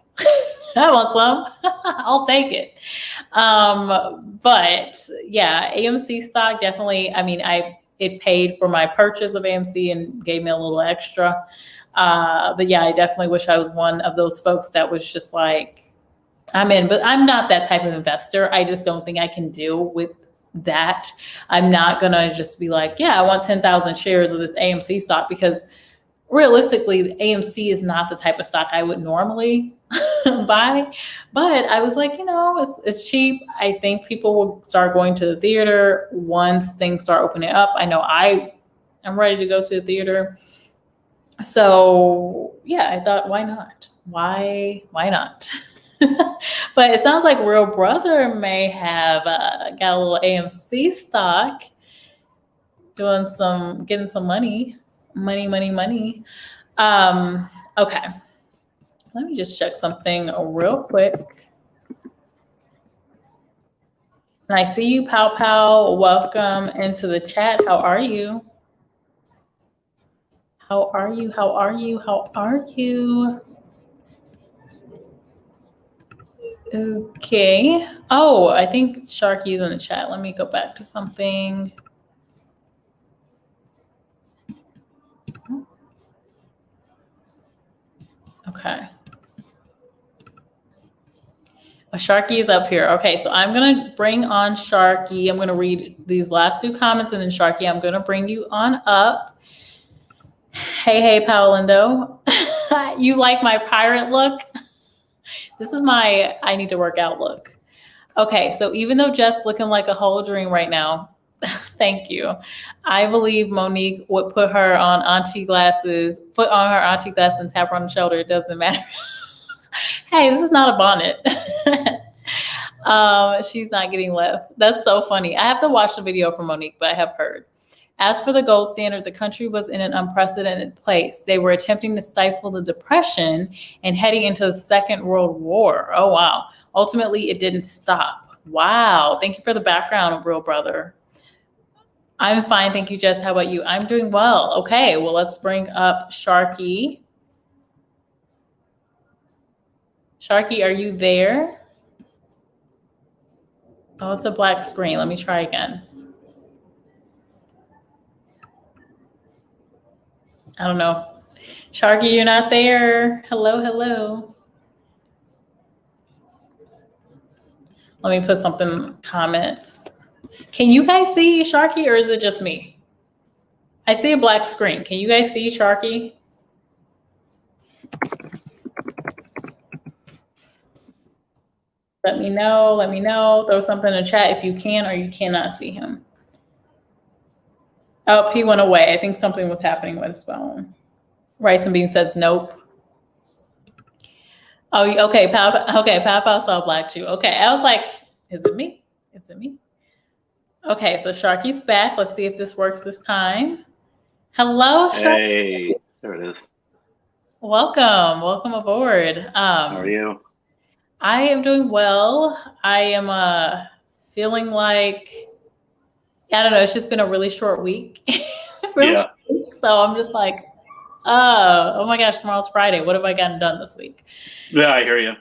I want some. I'll take it. But yeah, AMC stock definitely, it paid for my purchase of AMC and gave me a little extra. But yeah, I definitely wish I was one of those folks that was just like, I'm in, but I'm not that type of investor. I just don't think I can deal with that. I'm not going to just be like, yeah, I want 10,000 shares of this AMC stock, because realistically, AMC is not the type of stock I would normally buy. But I was like, it's cheap. I think people will start going to the theater once things start opening up. I know I am ready to go to the theater. So yeah, I thought, why not? Why not? But it sounds like Real Brother may have got a little AMC stock, getting some money. Okay, let me just check something real quick. And I see you, Pow Pow. Welcome into the chat. How are you? How are you? Okay. Oh, I think Sharky's in the chat. Let me go back to something. Okay. Sharky is up here. Okay, so I'm going to bring on Sharky. I'm going to read these last two comments, and then Sharky, I'm going to bring you on up. Hey, Paolindo. You like my pirate look? This is my I need to work out look. Okay, so even though Jess looking like a whole dream right now, thank you. I believe Monique would put on her auntie glasses and tap her on the shoulder. It doesn't matter. Hey, this is not a bonnet. She's not getting left. That's so funny. I have to watch the video from Monique, but I have heard. As for the gold standard, the country was in an unprecedented place. They were attempting to stifle the Depression and heading into the Second World War. Oh, wow. Ultimately, it didn't stop. Wow. Thank you for the background, real brother. I'm fine. Thank you, Jess. How about you? I'm doing well. Okay. Well, let's bring up Sharky. Sharky, are you there? Oh, it's a black screen. Let me try again. I don't know. Sharky, you're not there. Hello. Let me put something in the comments. Can you guys see Sharky, or is it just me? I see a black screen. Can you guys see Sharky? Let me know. Throw something in the chat if you can or you cannot see him. Oh, he went away. I think something was happening with his phone. Rice and Bean says nope. Oh, okay. Pow saw black too. Okay, I was like, is it me? Okay, so Sharky's back. Let's see if this works this time. Hello, Sharky. Hey, there it is. Welcome aboard. How are you? I am doing well. I am feeling like, I don't know, it's just been a really short week. Yeah. So I'm just like, oh my gosh, tomorrow's Friday. What have I gotten done this week? Yeah, I hear you.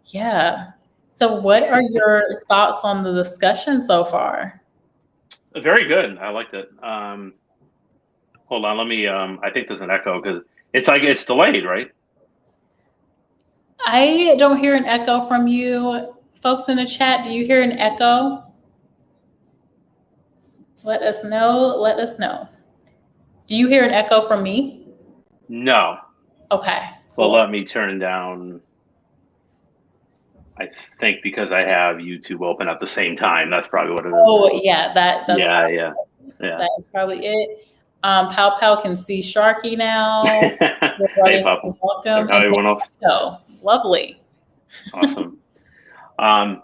Yeah. So what are your thoughts on the discussion so far? Very good. I liked it. Hold on, let me, I think there's an echo because it's delayed, right? I don't hear an echo from you. Folks in the chat, do you hear an echo? Let us know. Do you hear an echo from me? No. Okay. Cool. Well, let me turn down, I think because I have YouTube open at the same time. That's probably what it is. Oh, yeah. That's yeah. That's probably it. Pow can see Sharky now. Hey, Papa. Welcome. How everyone else? Lovely. Awesome.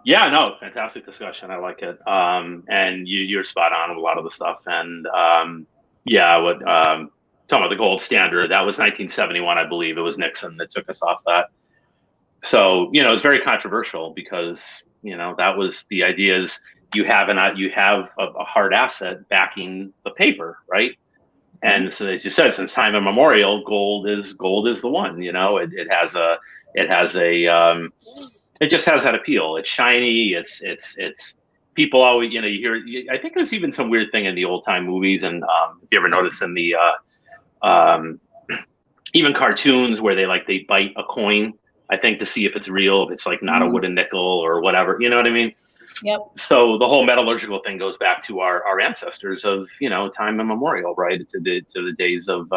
Yeah, no, fantastic discussion. I like it. And you're spot on with a lot of the stuff. And yeah, what talking about the gold standard, that was 1971, I believe. It was Nixon that took us off that. So, it's very controversial because, that was the idea is you have a hard asset backing the paper, right? And so, as you said, since time immemorial, gold is the one. It just has that appeal. It's shiny. It's people always, you hear. I think there's even some weird thing in the old time movies, and if you ever notice in the even cartoons where they bite a coin, I think to see if it's real, if it's like not a wooden nickel or whatever. You know what I mean? Yep. So the whole metallurgical thing goes back to our ancestors of time immemorial, right? To the days of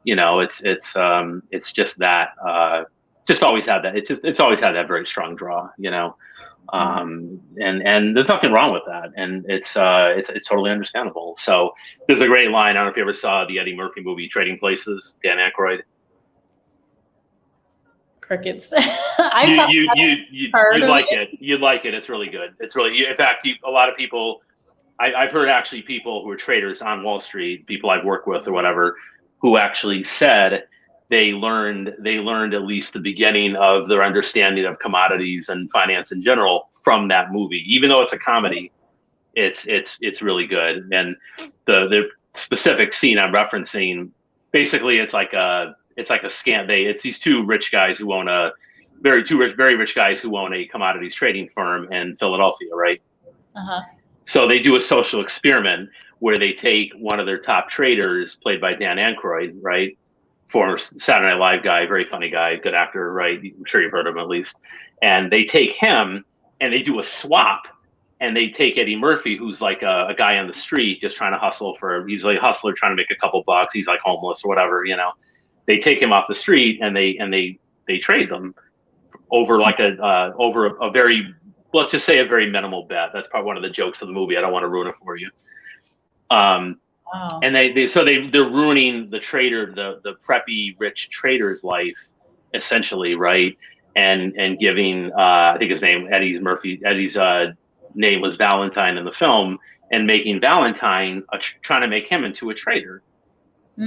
it's just that just always had that. It's always had that very strong draw, and there's nothing wrong with that, and it's totally understandable. So there's a great line. I don't know if you ever saw the Eddie Murphy movie Trading Places, Dan Aykroyd. Crickets. You'd like it. You'd like it. It's really good. It's really, in fact, a lot of people, I've heard actually people who are traders on Wall Street, people I've worked with or whatever, who actually said they learned at least the beginning of their understanding of commodities and finance in general from that movie. Even though it's a comedy, it's really good. And the specific scene I'm referencing, basically it's like a scam. It's these two rich guys who own very rich guys who own a commodities trading firm in Philadelphia, right? Uh-huh. So they do a social experiment where they take one of their top traders, played by Dan Aykroyd, right? former Saturday Night Live guy, very funny guy, good actor, right? I'm sure you've heard of him at least. And they take him and they do a swap, and they take Eddie Murphy, who's like a guy on the street just trying to hustle he's like a hustler trying to make a couple bucks. He's like homeless or whatever, you know. They take him off the street and they trade them over like over a very, let's just say a very minimal bet. That's probably one of the jokes of the movie. I don't want to ruin it for you. Wow. And they're ruining the trader, the preppy rich trader's life, essentially, right? And giving I think his name Eddie's name was Valentine in the film, and making Valentine trying to make him into a trader.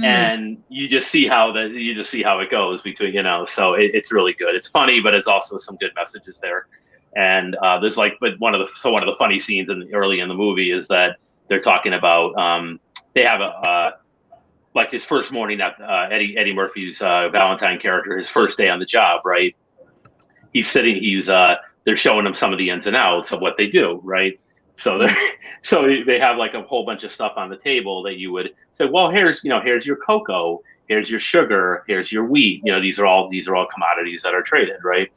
And you just see how it goes between, you know. So it's really good. It's funny, but it's also some good messages there. And there's like, but one of the funny scenes early in the movie is that they're talking about they have like his first morning at Eddie Murphy's Valentine character, his first day on the job, right? They're showing him some of the ins and outs of what they do, right? So they have like a whole bunch of stuff on the table that you would say, well, here's your cocoa, here's your sugar, here's your wheat. You know, these are all commodities that are traded, right?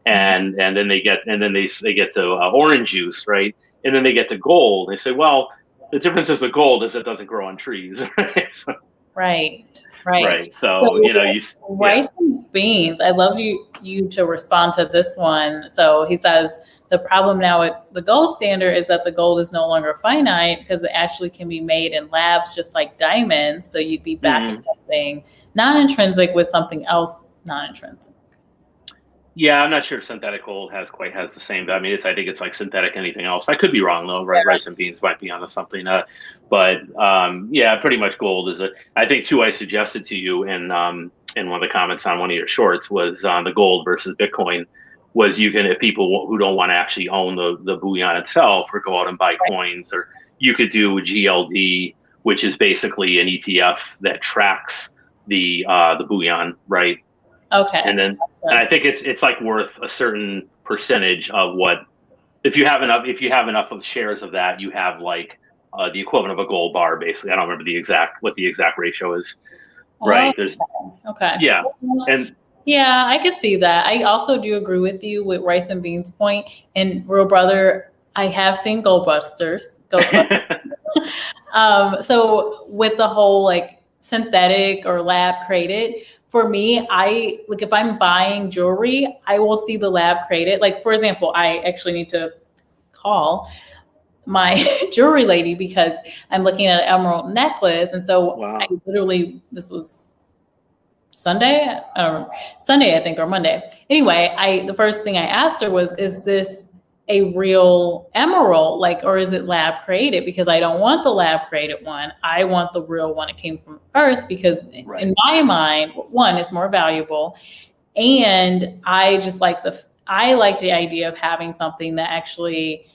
And then they get to orange juice, right? And then they get to gold. They say, well, the difference is the gold is it doesn't grow on trees, right? Right. So you know, rice and beans. I love you to respond to this one. So he says the problem now with the gold standard is that the gold is no longer finite because it actually can be made in labs just like diamonds. So you'd be backing something non-intrinsic with something else non-intrinsic. Yeah, I'm not sure if synthetic gold has the same. I mean, I think it's like synthetic anything else. I could be wrong though. Right? Rice and beans might be onto something. But yeah, pretty much gold is I think too. I suggested to you in one of the comments on one of your shorts was on the gold versus Bitcoin. Was you can, if people who don't want to actually own the bullion itself or go out and buy coins, or you could do GLD, which is basically an ETF that tracks the bullion, right? Okay. And I think it's like worth a certain percentage of what, if you have enough of shares of that, you have like the equivalent of a gold bar, basically. I don't remember what the exact ratio is. Right. There's okay. Yeah. And yeah, I could see that. I also do agree with you with rice and beans point. And real brother, I have seen Ghostbusters. So with the whole like synthetic or lab created, for me, if I'm buying jewelry, I will see the lab created. Like, for example, I actually need to call my jewelry lady because I'm looking at an emerald necklace. And so I literally, this was Sunday, I think, or Monday. Anyway, the first thing I asked her was, is this a real emerald, or is it lab created? Because I don't want the lab created one. I want the real one. It came from Earth because in my mind, one, it's more valuable. And I just like the idea of having something that actually,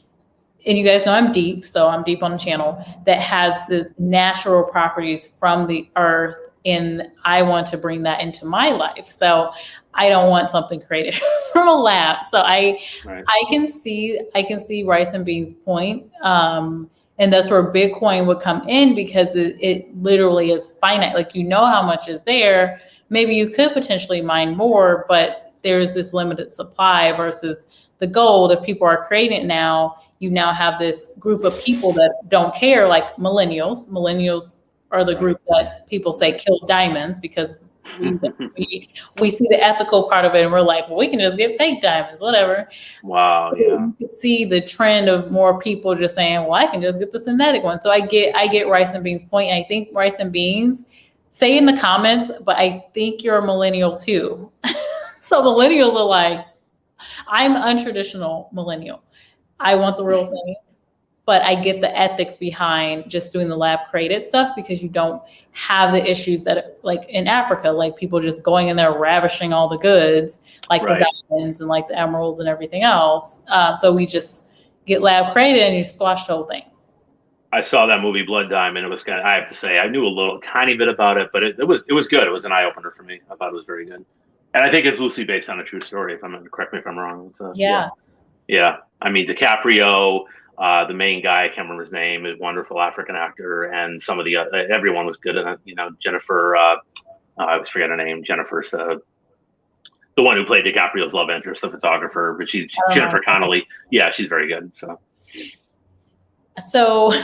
and you guys know I'm deep, so I'm deep on the channel, that has the natural properties from the Earth. And I want to bring that into my life. So I don't want something created from a lab. So I can see rice and beans point. And that's where Bitcoin would come in because it literally is finite. Like, you know how much is there. Maybe you could potentially mine more, but there's this limited supply versus the gold. If people are creating it now, you now have this group of people that don't care, like millennials. Millennials are the group that people say kill diamonds because we see the ethical part of it and we're like, well, we can just get fake diamonds, whatever. Wow. So you can see the trend of more people just saying, well, I can just get the synthetic one. So I get rice and beans point. And I think rice and beans, say in the comments, but I think you're a millennial too. So millennials are like, I'm untraditional millennial. I want the real thing. But I get the ethics behind just doing the lab created stuff because you don't have the issues that, like in Africa, like people just going in there ravishing all the goods, like the diamonds and like the emeralds and everything else. So we just get lab created and you squash the whole thing. I saw that movie Blood Diamond. It was I have to say, I knew a tiny bit about it, but it was good. It was an eye opener for me. I thought it was very good. And I think it's loosely based on a true story. Correct me if I'm wrong. Yeah. I mean, DiCaprio, the main guy, I can't remember his name, is a wonderful African actor, and some of the everyone was good in it. You know, Jennifer I always forget her name, Jennifer's the one who played DiCaprio's love interest, the photographer, but she's Jennifer Connelly. Yeah, she's very good. So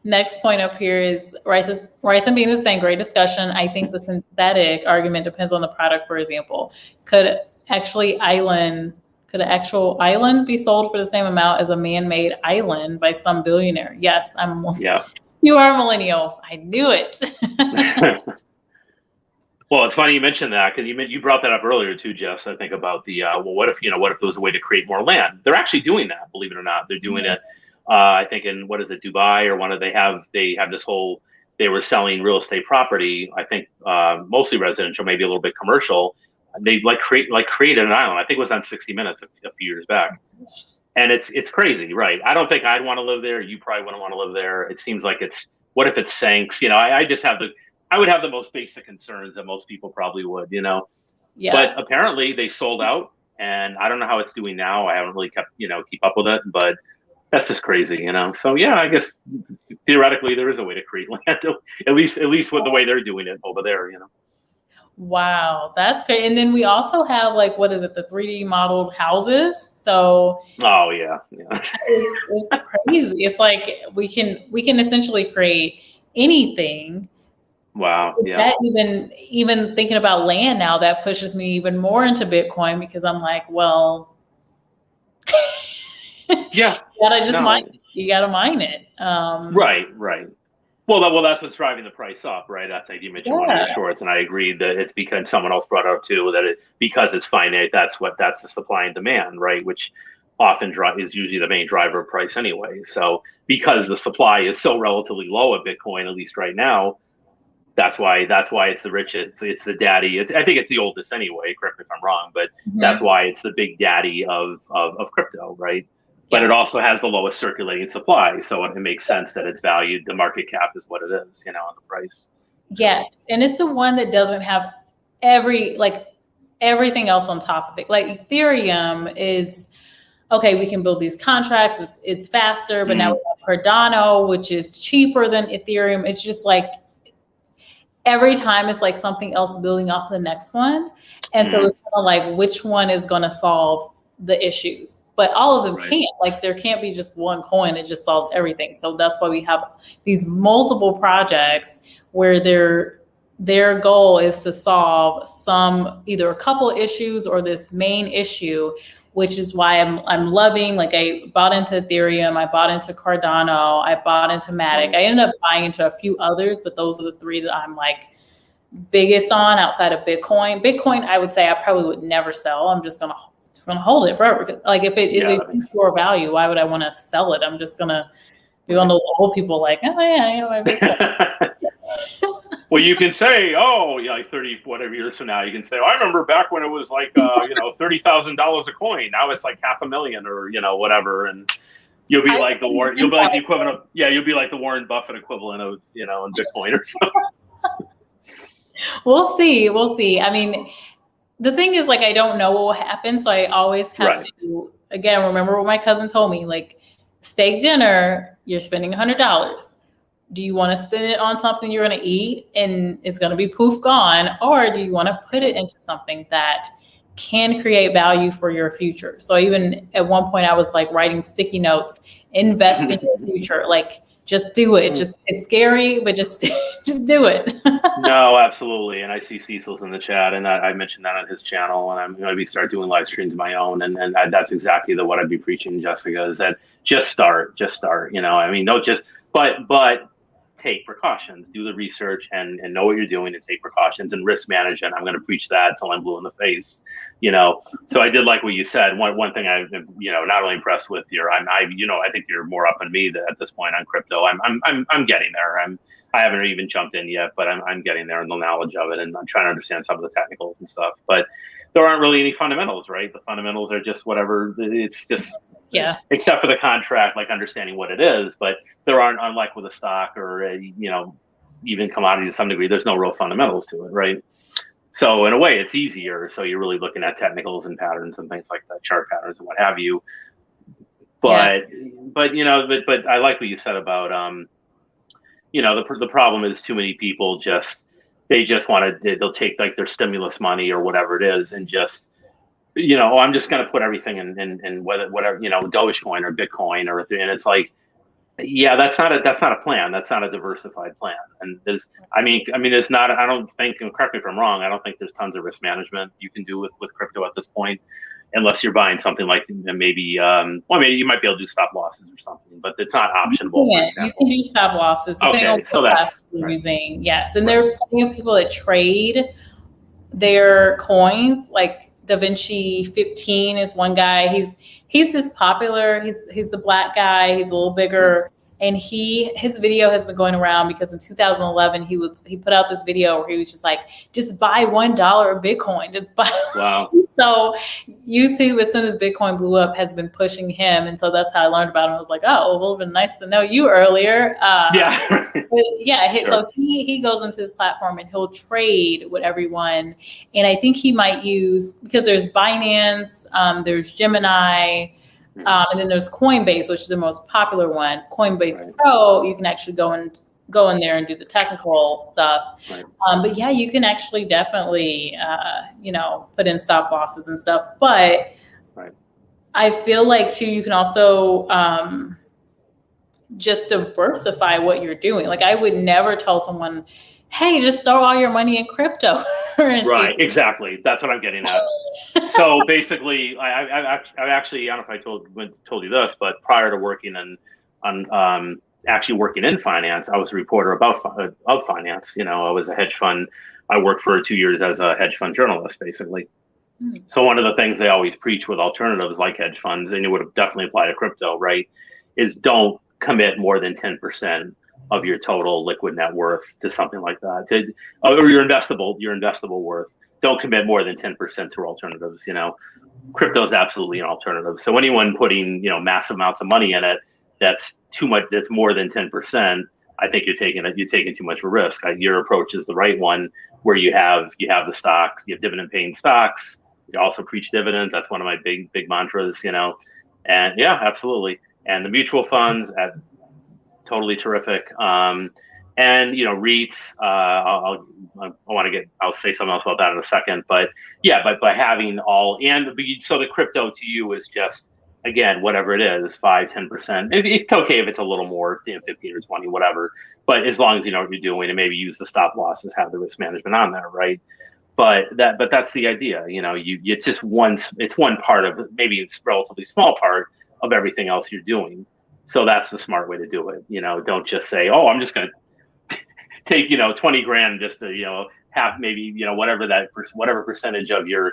next point up here is rice and beans is saying great discussion. I think the synthetic argument depends on the product. For example, could an actual island be sold for the same amount as a man-made island by some billionaire? Yes, Yeah. You are a millennial. I knew it. Well, it's funny you mentioned that because you brought that up earlier too, Jess. I think about the what if there was a way to create more land? They're actually doing that, believe it or not. They're doing it. I think in what is it, Dubai or one of they have this whole. They were selling real estate property. I think mostly residential, maybe a little bit commercial. They created an island. I think it was on 60 Minutes a few years back, and it's crazy, right? I don't think I'd want to live there. You probably wouldn't want to live there. It seems like what if it sinks? I would have the most basic concerns that most people probably would, Yeah. But apparently they sold out, and I don't know how it's doing now. I haven't really keep up with it, but that's just crazy, So yeah, I guess theoretically there is a way to create land, at least with the way they're doing it over there, Wow, that's great. And then we also have the 3D modeled houses. So oh yeah, it's crazy. It's like we can essentially create anything. Wow. Yeah. That even thinking about land now, that pushes me even more into Bitcoin because I'm like, well, yeah, you gotta mine it. Right. Well, that's what's driving the price up, right? That's like you mentioned one of your shorts, and I agree that it's because someone else brought up too that because it's finite. That's the supply and demand, right? Which often is usually the main driver of price anyway. So because the supply is so relatively low at Bitcoin, at least right now. That's why it's the richest. It's the daddy. I think it's the oldest anyway. Correct me if I'm wrong, but that's why it's the big daddy of crypto, right? But it also has the lowest circulating supply, so it makes sense that it's valued. The market cap is what it is, on the price. Yes, and it's the one that doesn't have everything else on top of it. Like Ethereum is okay. We can build these contracts. It's faster, but now we have Cardano, which is cheaper than Ethereum. It's just like. Every time it's like something else building off the next one. And so it's kind of like which one is going to solve the issues. But all of them can't. There can't be just one coin that just solves everything. So that's why we have these multiple projects where their goal is to solve either a couple issues or this main issue, which is why I'm loving, I bought into Ethereum, I bought into Cardano, I bought into Matic. I ended up buying into a few others, but those are the three that I'm biggest on outside of Bitcoin. Bitcoin, I would say I probably would never sell. I'm just gonna hold it forever. If it is a pure value, why would I want to sell it? I'm just gonna be one of those old people oh yeah, my Bitcoin. Well, you can say, 30 whatever years from now, you can say, I remember back when it was $30,000 a coin. Now it's like $500,000 or whatever, and you'll be like the Warren. You'll be like the equivalent of You'll be like the Warren Buffett equivalent of in Bitcoin or something. We'll see. I mean, the thing is, I don't know what will happen, so I always have to again remember what my cousin told me. Steak dinner, you're spending $100. Do you want to spend it on something you're going to eat and it's going to be poof gone? Or do you want to put it into something that can create value for your future? So even at one point I was writing sticky notes, invest in your future. Just do it. It's scary, but just do it. No, absolutely. And I see Cecil's in the chat, and I mentioned that on his channel, and I'm going to start doing live streams of my own. And that's exactly what I'd be preaching, Jessica, is that just start, don't just, but take precautions, do the research and know what you're doing and take precautions and risk management. I'm going to preach that till I'm blue in the face, So I did like what you said. One thing I've been, not only impressed with I think you're more up than me at this point on crypto. I'm getting there. I haven't even jumped in yet, but I'm getting there in the knowledge of it, and I'm trying to understand some of the technicals and stuff. But there aren't really any fundamentals, right? The fundamentals are just whatever. It's just except for the contract, understanding what it is. But there aren't, unlike with a stock or even commodity to some degree, there's no real fundamentals to it, right? So in a way, it's easier. So you're really looking at technicals and patterns and things like that, chart patterns and what have you. But but I like what you said about the problem is too many people just They just want to, they'll take like their stimulus money or whatever it is and just, oh, I'm just going to put everything in whatever, Dogecoin or Bitcoin and it's like, yeah, that's not a plan. That's not a diversified plan. And there's not, I don't think, and correct me if I'm wrong, I don't think there's tons of risk management you can do with crypto at this point, unless you're buying something like maybe, maybe you might be able to do stop losses or something, but it's not optionable. You can do stop losses depending on so what that's you're using. Yes, and there are plenty of people that trade their coins. Like Da Vinci 15 is one guy. He's just popular. He's the black guy. He's a little bigger. And his video has been going around because in 2011 he put out this video where he was just like, just buy $1 of Bitcoin. Just buy. Wow. So YouTube, as soon as Bitcoin blew up, has been pushing him, and so that's how I learned about him. I was like, oh, well, it would have been nice to know you earlier. So he goes into his platform and he'll trade with everyone, and I think he might use, because there's Binance, there's Gemini. And then there's Coinbase, which is the most popular one. Coinbase Pro, you can actually go in there and do the technical stuff. But yeah, you can actually definitely, put in stop losses and stuff. But I feel like too, you can also just diversify what you're doing. Like I would never tell someone, hey, just throw all your money in crypto. Right, exactly. That's what I'm getting at. So basically, I actually, I don't know if I told you this, but prior to working actually working in finance, I was a reporter of finance. I was a hedge fund. I worked for 2 years as a hedge fund journalist, basically. So one of the things they always preach with alternatives like hedge funds, and it would definitely apply to crypto, right, is don't commit more than 10% of your total liquid net worth to something like that, or your investable worth. Don't commit more than 10% to alternatives. Crypto is absolutely an alternative. So anyone putting massive amounts of money in it, that's too much. That's more than 10%. I think you're taking too much of a risk. Your approach is the right one, where you have the stocks, you have dividend paying stocks. You also preach dividends. That's one of my big mantras. And yeah, absolutely. And the mutual funds totally terrific. And REITs, I'll say something else about that in a second, but yeah, by having so the crypto to you is just, again, whatever it is, 5-10%. It's okay if it's a little more, 15 or 20, whatever, but as long as you know what you're doing, and maybe use the stop losses, have the risk management on there, right? But that's the idea. It's just it's one part of, maybe it's a relatively small part of everything else you're doing. So that's the smart way to do it. Don't just say, oh, I'm just going to take, 20 grand just to, have maybe, whatever percentage of your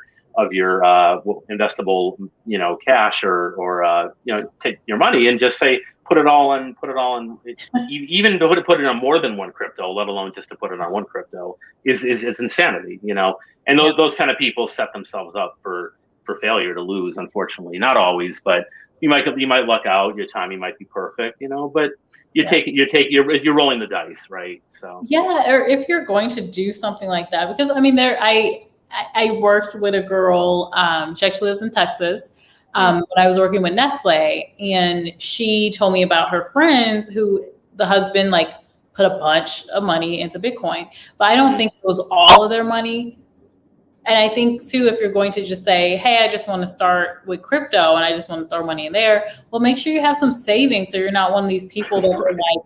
investable, cash or take your money and just say, put it all in, even to put it on more than one crypto, let alone just to put it on one crypto is insanity, and those kind of people set themselves up for failure, to lose, unfortunately. Not always, but you might luck out. Your timing might be perfect, but you're rolling the dice, right? So yeah, or if you're going to do something like that, because I worked with a girl. She actually lives in Texas. When I was working with Nestle, and she told me about her friends who the husband put a bunch of money into Bitcoin, but I don't think it was all of their money. And I think too, if you're going to just say, hey, I just want to start with crypto and I just want to throw money in there, well, make sure you have some savings, so you're not one of these people that are like,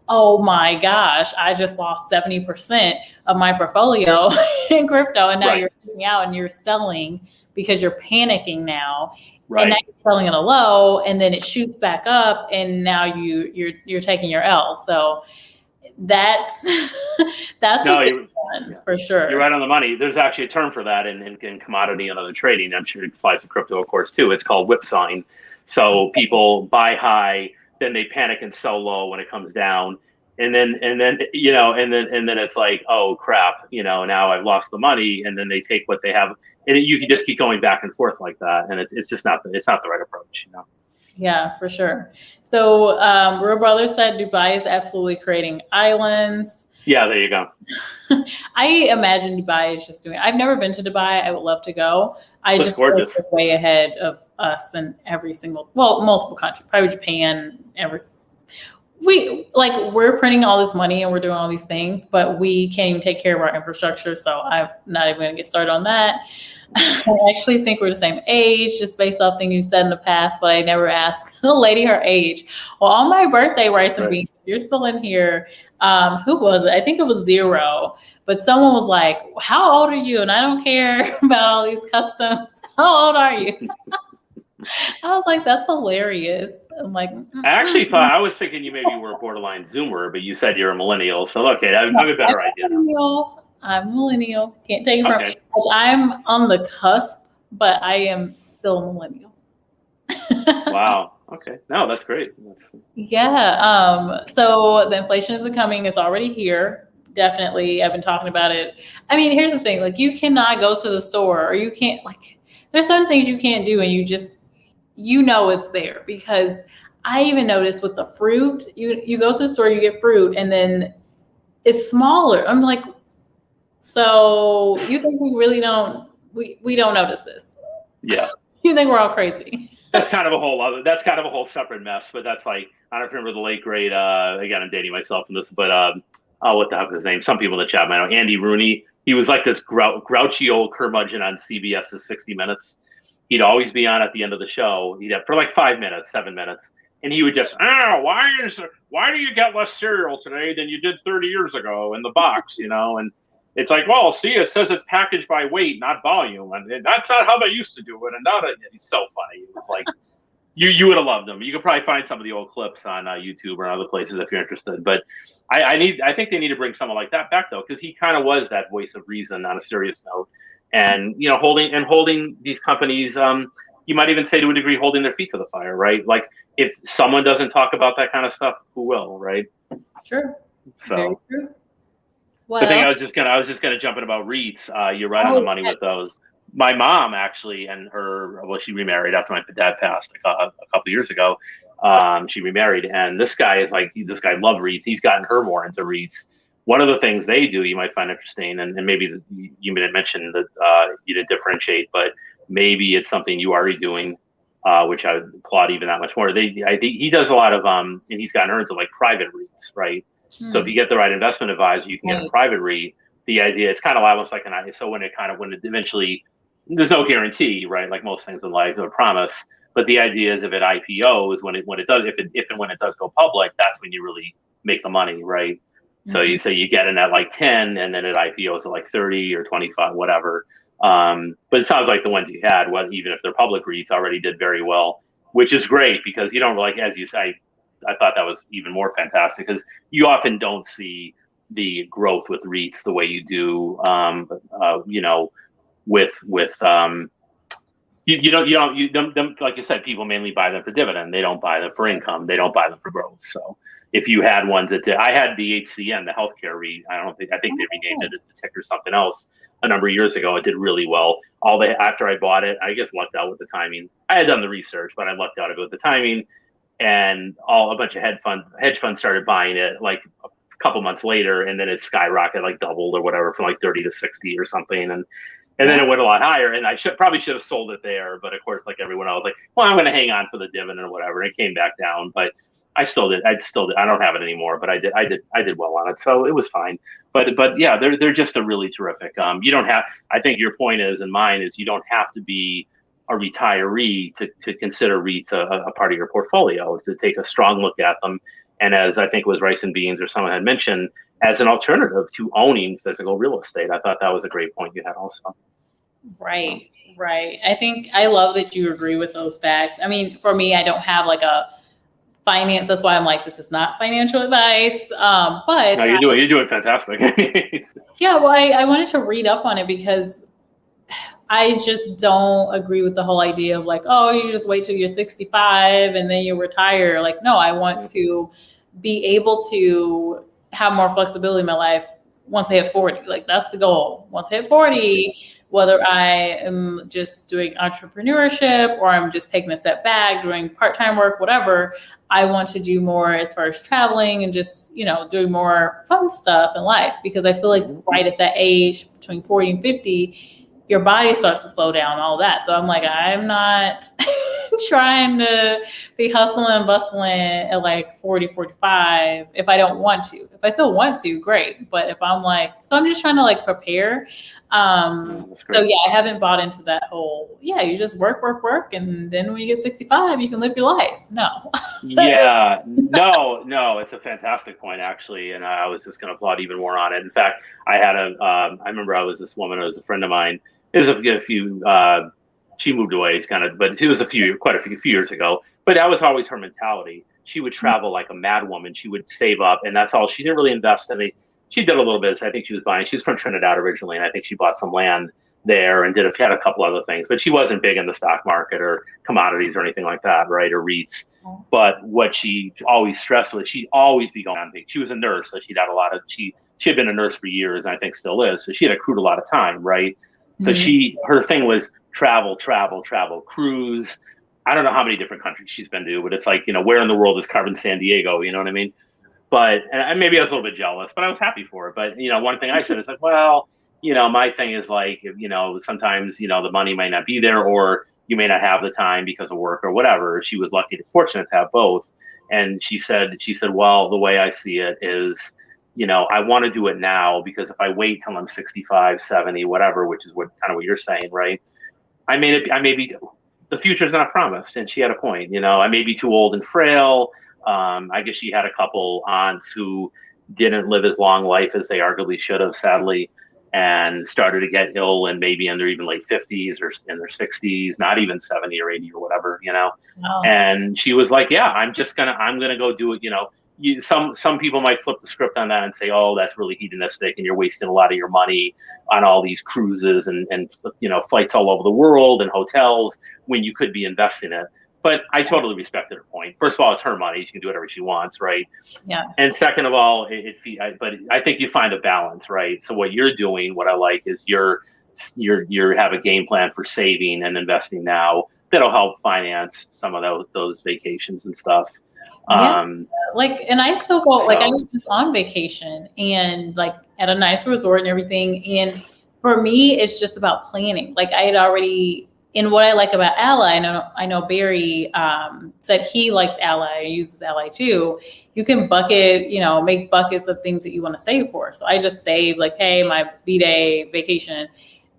oh my gosh, I just lost 70% of my portfolio in crypto, and now you're sitting out and you're selling because you're panicking now. Right. And now you're selling at a low, and then it shoots back up, and now you're taking your L. So that's a big one, for sure. You're right on the money. There's actually a term for that in commodity and other trading. I'm sure it applies to crypto, of course, too. It's called whipsawing. So people buy high, then they panic and sell low when it comes down, and then it's like, oh crap, now I've lost the money, and then they take what they have, and you can just keep going back and forth like that, and it's just not the right approach, Yeah, for sure. So Real Brother said Dubai is absolutely creating islands. Yeah, there you go. I imagine Dubai is just doing. I've never been to Dubai. I would love to go. I just feel like they're way ahead of us in multiple countries, probably Japan. we're printing all this money and we're doing all these things, but we can't even take care of our infrastructure. So I'm not even going to get started on that. I actually think we're the same age, just based off things you said in the past, but I never asked a lady her age. Well, on my birthday, Rice and Beans, if you're still in here, who was it? I think it was Zero, but someone was like, how old are you? And I don't care about all these customs. How old are you? I was like, that's hilarious. I'm like, I actually thought, I was thinking you maybe were a borderline Zoomer, but you said you're a millennial. So, okay, I have a better idea now. I'm millennial. Can't take it from Okay. like, I'm on the cusp, but I am still a millennial. Wow. Okay. No, that's great. Yeah. So the inflation isn't coming. It's already here. Definitely. I've been talking about it. I mean, here's the thing. Like, you cannot go to the store, or you can't, like, there's certain things you can't do, and you know it's there. Because I even noticed with the fruit, you go to the store, you get fruit, and then it's smaller. I'm like, so you think we really don't notice this? Yeah. You think we're all crazy? That's kind of a whole separate mess. But that's like, I don't remember the late great. Again, I'm dating myself in this, but what the heck is his name? Some people in the chat might know. Andy Rooney. He was like this grouchy old curmudgeon on CBS's 60 Minutes. He'd always be on at the end of the show. He'd have for like 5 minutes, 7 minutes, and he would just, why do you get less cereal today than you did 30 years ago in the box, And it's like, well, see, it says it's packaged by weight, not volume, and that's not how they used to do it. And he's so funny. It was like, you would have loved him. You could probably find some of the old clips on YouTube or other places if you're interested. But I think they need to bring someone like that back though, because he kind of was that voice of reason on a serious note, and holding these companies. You might even say to a degree holding their feet to the fire, right? Like if someone doesn't talk about that kind of stuff, who will, right? True. So. Very true. Well, the thing I was just gonna jump in about REITs. You're right on the money with those. My mom actually, and she remarried after my dad passed a couple years ago. She remarried, and this guy loved REITs. He's gotten her more into REITs. One of the things they do you might find interesting, and maybe you didn't mention that you didn't differentiate, but maybe it's something you already doing, which I would applaud even that much more. I think he does a lot of and he's gotten her into like private REITs, right? So if you get the right investment advisor, you can get a private REIT. The idea, it's kind of almost like so when it eventually, there's no guarantee, right? Like most things in life, no promise. But the idea is if it IPOs, when it does, if and when it does go public, that's when you really make the money, right? Mm-hmm. So you say you get in at like 10, and then it IPOs at like 30 or 25, whatever. But it sounds like the ones you had, even if they're public REITs, already did very well, which is great because you don't as you say. I thought that was even more fantastic because you often don't see the growth with REITs the way you do, you don't like you said, people mainly buy them for dividend. They don't buy them for income. They don't buy them for growth. So if you had ones I had the HCN, the healthcare REIT. I think they renamed it the ticker something else a number of years ago. It did really well. After I bought it, I just lucked out with the timing. I had done the research, but I lucked out with the timing. And a bunch of hedge funds started buying it like a couple months later, and then it skyrocketed, like doubled or whatever, from like 30 to 60 or something, and then it went a lot higher. And I probably should have sold it there, but of course, like everyone else, like, well, I'm going to hang on for the dividend or whatever. And it came back down, but I still did. I don't have it anymore, but I did well on it, so it was fine. But yeah, they're just a really terrific. You don't have. I think your point is, and mine is, you don't have to be a retiree to consider REITs a part of your portfolio, to take a strong look at them. And as I think was Rice and Beans or someone had mentioned, as an alternative to owning physical real estate. I thought that was a great point you had also. Right. I think I love that you agree with those facts. I mean, for me, I don't have like a finance. That's why I'm like, this is not financial advice. But no, you're doing fantastic. Yeah. Well, I wanted to read up on it because I just don't agree with the whole idea of like, oh, you just wait till you're 65 and then you retire. Like, no, I want to be able to have more flexibility in my life once I hit 40. Like, that's the goal. Once I hit 40, whether I am just doing entrepreneurship or I'm just taking a step back, doing part-time work, whatever, I want to do more as far as traveling and just, doing more fun stuff in life. Because I feel like right at that age, between 40 and 50, your body starts to slow down, all that. So I'm like, I'm not trying to be hustling and bustling at like 40, 45 if I don't want to. If I still want to, great. But if I'm like, so I'm just trying to like prepare. So yeah, I haven't bought into that whole, yeah, you just work, work, work. And then when you get 65, you can live your life. No. Yeah, no, it's a fantastic point actually, and I was just going to applaud even more on it. In fact, I remember I was this woman, who was a friend of mine. It was a few, she moved away, kind of, but it was quite a few years ago. But that was always her mentality. She would travel like a mad woman. She would save up, and that's all. She didn't really invest in it. She did a little bit. So I think she was buying. She was from Trinidad originally, and I think she bought some land there and had a couple other things. But she wasn't big in the stock market or commodities or anything like that, right? Or REITs. But what she always stressed was she'd always be going on vacation. She was a nurse, so she'd had she had been a nurse for years, and I think still is. So she had accrued a lot of time, right? So her thing was travel, cruise. I don't know how many different countries she's been to, but it's like, where in the world is Carmen San Diego? You know what I mean? But, and maybe I was a little bit jealous, but I was happy for it. But, one thing I said is like, well, my thing is like, sometimes, the money might not be there, or you may not have the time because of work or whatever. She was fortunate to have both. And she said, well, the way I see it is, I want to do it now, because if I wait till I'm 65, 70, whatever, which is what you're saying, right? The future's not promised. And she had a point, I may be too old and frail. I guess she had a couple aunts who didn't live as long life as they arguably should have, sadly, and started to get ill, and maybe in their even late 50s or in their 60s, not even 70 or 80 or whatever, Wow. And she was like, yeah, I'm gonna go do it. Some people might flip the script on that and say, oh, that's really hedonistic, and you're wasting a lot of your money on all these cruises and flights all over the world and hotels, when you could be investing it. But I totally respected her point. First of all, it's her money; she can do whatever she wants, right? Yeah. And second of all, but I think you find a balance, right? So what you're doing, what I like, is you have a game plan for saving and investing now that'll help finance some of those vacations and stuff. Yeah. And I still go, I was just on vacation and like at a nice resort and everything. And for me, it's just about planning. Like I had already, and what I like about Ally, I know Barry said he likes Ally, uses Ally too. You can make buckets of things that you want to save for. So I just save like, hey, my B-Day vacation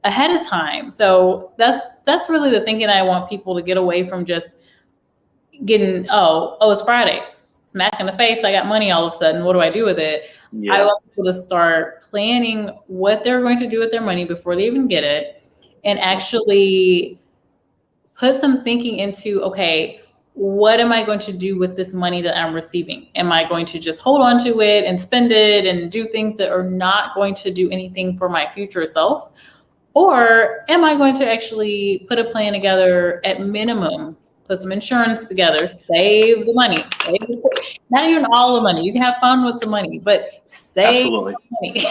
ahead of time. So that's really the thinking I want people to get away from, just getting, it's Friday, smack in the face, I got money all of a sudden, what do I do with it? Yeah. I want people to start planning what they're going to do with their money before they even get it, and actually put some thinking into, okay, what am I going to do with this money that I'm receiving? Am I going to just hold on to it and spend it and do things that are not going to do anything for my future self? Or am I going to actually put a plan together, at minimum, put some insurance together, save the money, not even all the money. You can have fun with some money, but save the money.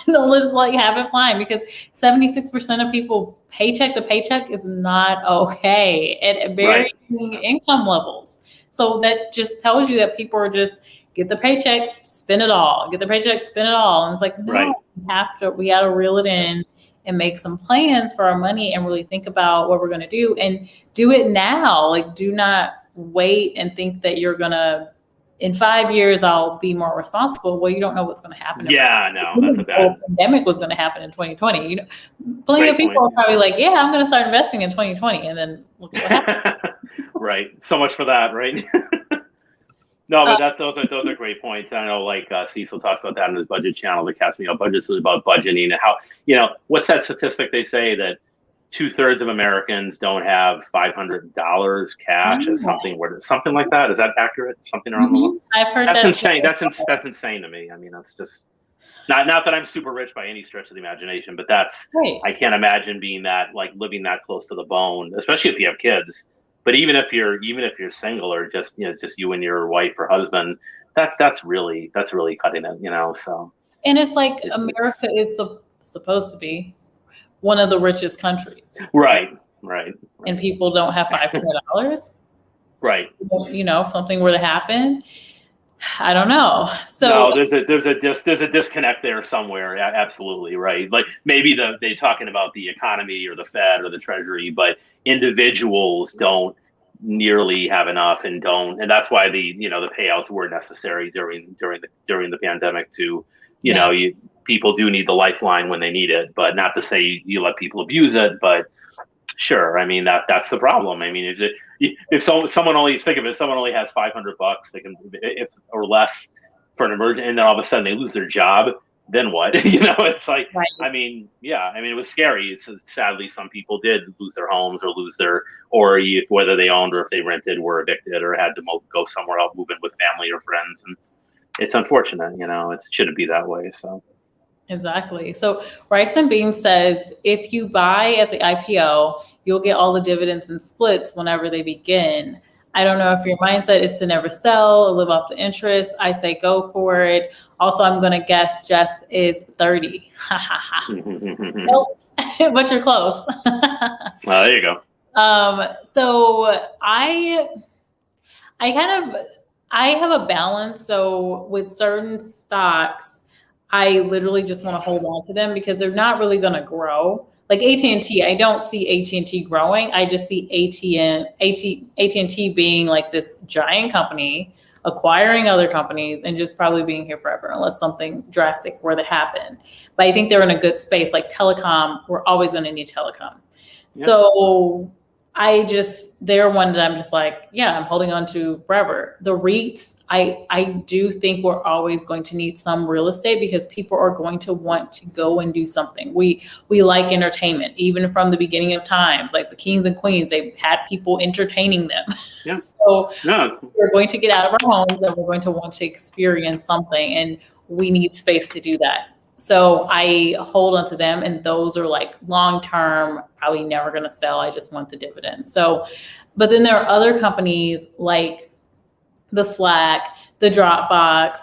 Don't just have it flying, because 76% of people paycheck to paycheck is not okay at varying income levels. So that just tells you that people are just get the paycheck, spend it all, get the paycheck, spend it all. And it's like, no, we got to reel it in and make some plans for our money and really think about what we're going to do, and do it now. Like, do not wait and think that you're going to, in 5 years, I'll be more responsible. Well, you don't know what's going to happen. Yeah, no, that's a bad. The pandemic was going to happen in 2020. Plenty of people are probably like, yeah, I'm going to start investing in 2020. And then look what happened. Right. So much for that, right? No, but those are great points. I know, Cecil talked about that in his budget channel, the Cast Me Out Budgets, is about budgeting, and how, what's that statistic they say that 2/3 of Americans don't have $500 cash or something like that? Is that accurate? Something around the line? I've heard that's insane. That's insane to me. I mean, that's just not that I'm super rich by any stretch of the imagination, but that's I can't imagine being that, living that close to the bone, especially if you have kids. But even if you're single, or just just you and your wife or husband, that's really cutting it, So. And it's like America is supposed to be one of the richest countries. Right. And people don't have $500. Right. If something were to happen, I don't know. So no, there's a disconnect there somewhere. Absolutely, right. Like maybe they're talking about the economy or the Fed or the Treasury, but individuals don't nearly have enough and don't, and that's why the payouts were necessary during the pandemic to, people do need the lifeline when they need it, but not to say you let people abuse it, but sure. I mean, that's the problem. I mean, if someone only think of it, someone only has $500, they can, if or less, for an emergency, and then all of a sudden they lose their job, then what? It's like, Right. I mean, yeah, I mean, it was scary. Sadly, some people did lose their homes or or whether they owned or if they rented, were evicted or had to go somewhere else, move in with family or friends, and it's unfortunate. It shouldn't be that way. So. Exactly. So Rice and Beans says if you buy at the IPO, you'll get all the dividends and splits whenever they begin. I don't know if your mindset is to never sell or live off the interest. I say go for it. Also, I'm going to guess Jess is 30. Nope, but you're close. Well, there you go. So I have a balance. So with certain stocks, I literally just want to hold on to them because they're not really going to grow. Like AT&T, I don't see AT&T growing. I just see AT&T being like this giant company, acquiring other companies, and just probably being here forever unless something drastic were to happen. But I think they're in a good space. Like telecom, we're always going to need telecom. Yeah. So they're one that I'm just like, yeah, I'm holding on to forever. The REITs, I do think we're always going to need some real estate because people are going to want to go and do something. We like entertainment, even from the beginning of times, like the kings and queens, they've had people entertaining them. Yeah. So we're going to get out of our homes and we're going to want to experience something, and we need space to do that. So I hold on to them, and those are like long-term, probably never going to sell. I just want the dividends. So, but then there are other companies like the Slack, the Dropbox,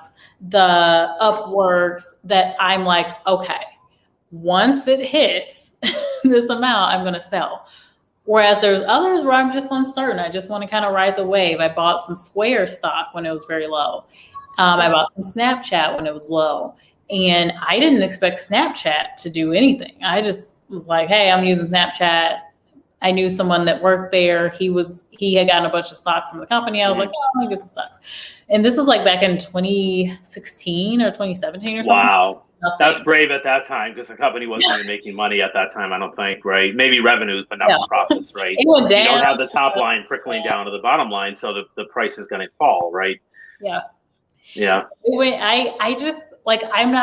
the Upworks that I'm like, okay, once it hits this amount, I'm going to sell. Whereas there's others where I'm just uncertain. I just want to kind of ride the wave. I bought some Square stock when it was very low. I bought some Snapchat when it was low. And I didn't expect Snapchat to do anything. I just was like, hey, I'm using Snapchat. I knew someone that worked there. He had gotten a bunch of stock from the company. I was like, oh, I'm gonna get some stocks. And this was like back in 2016 or 2017 or something. Wow. That's brave at that time because the company wasn't even making money at that time, I don't think, right? Maybe revenues, but not profits, right? It went down. You don't have the top line trickling down to the bottom line, so the price is going to fall, right? Yeah. Yeah. I just like, I'm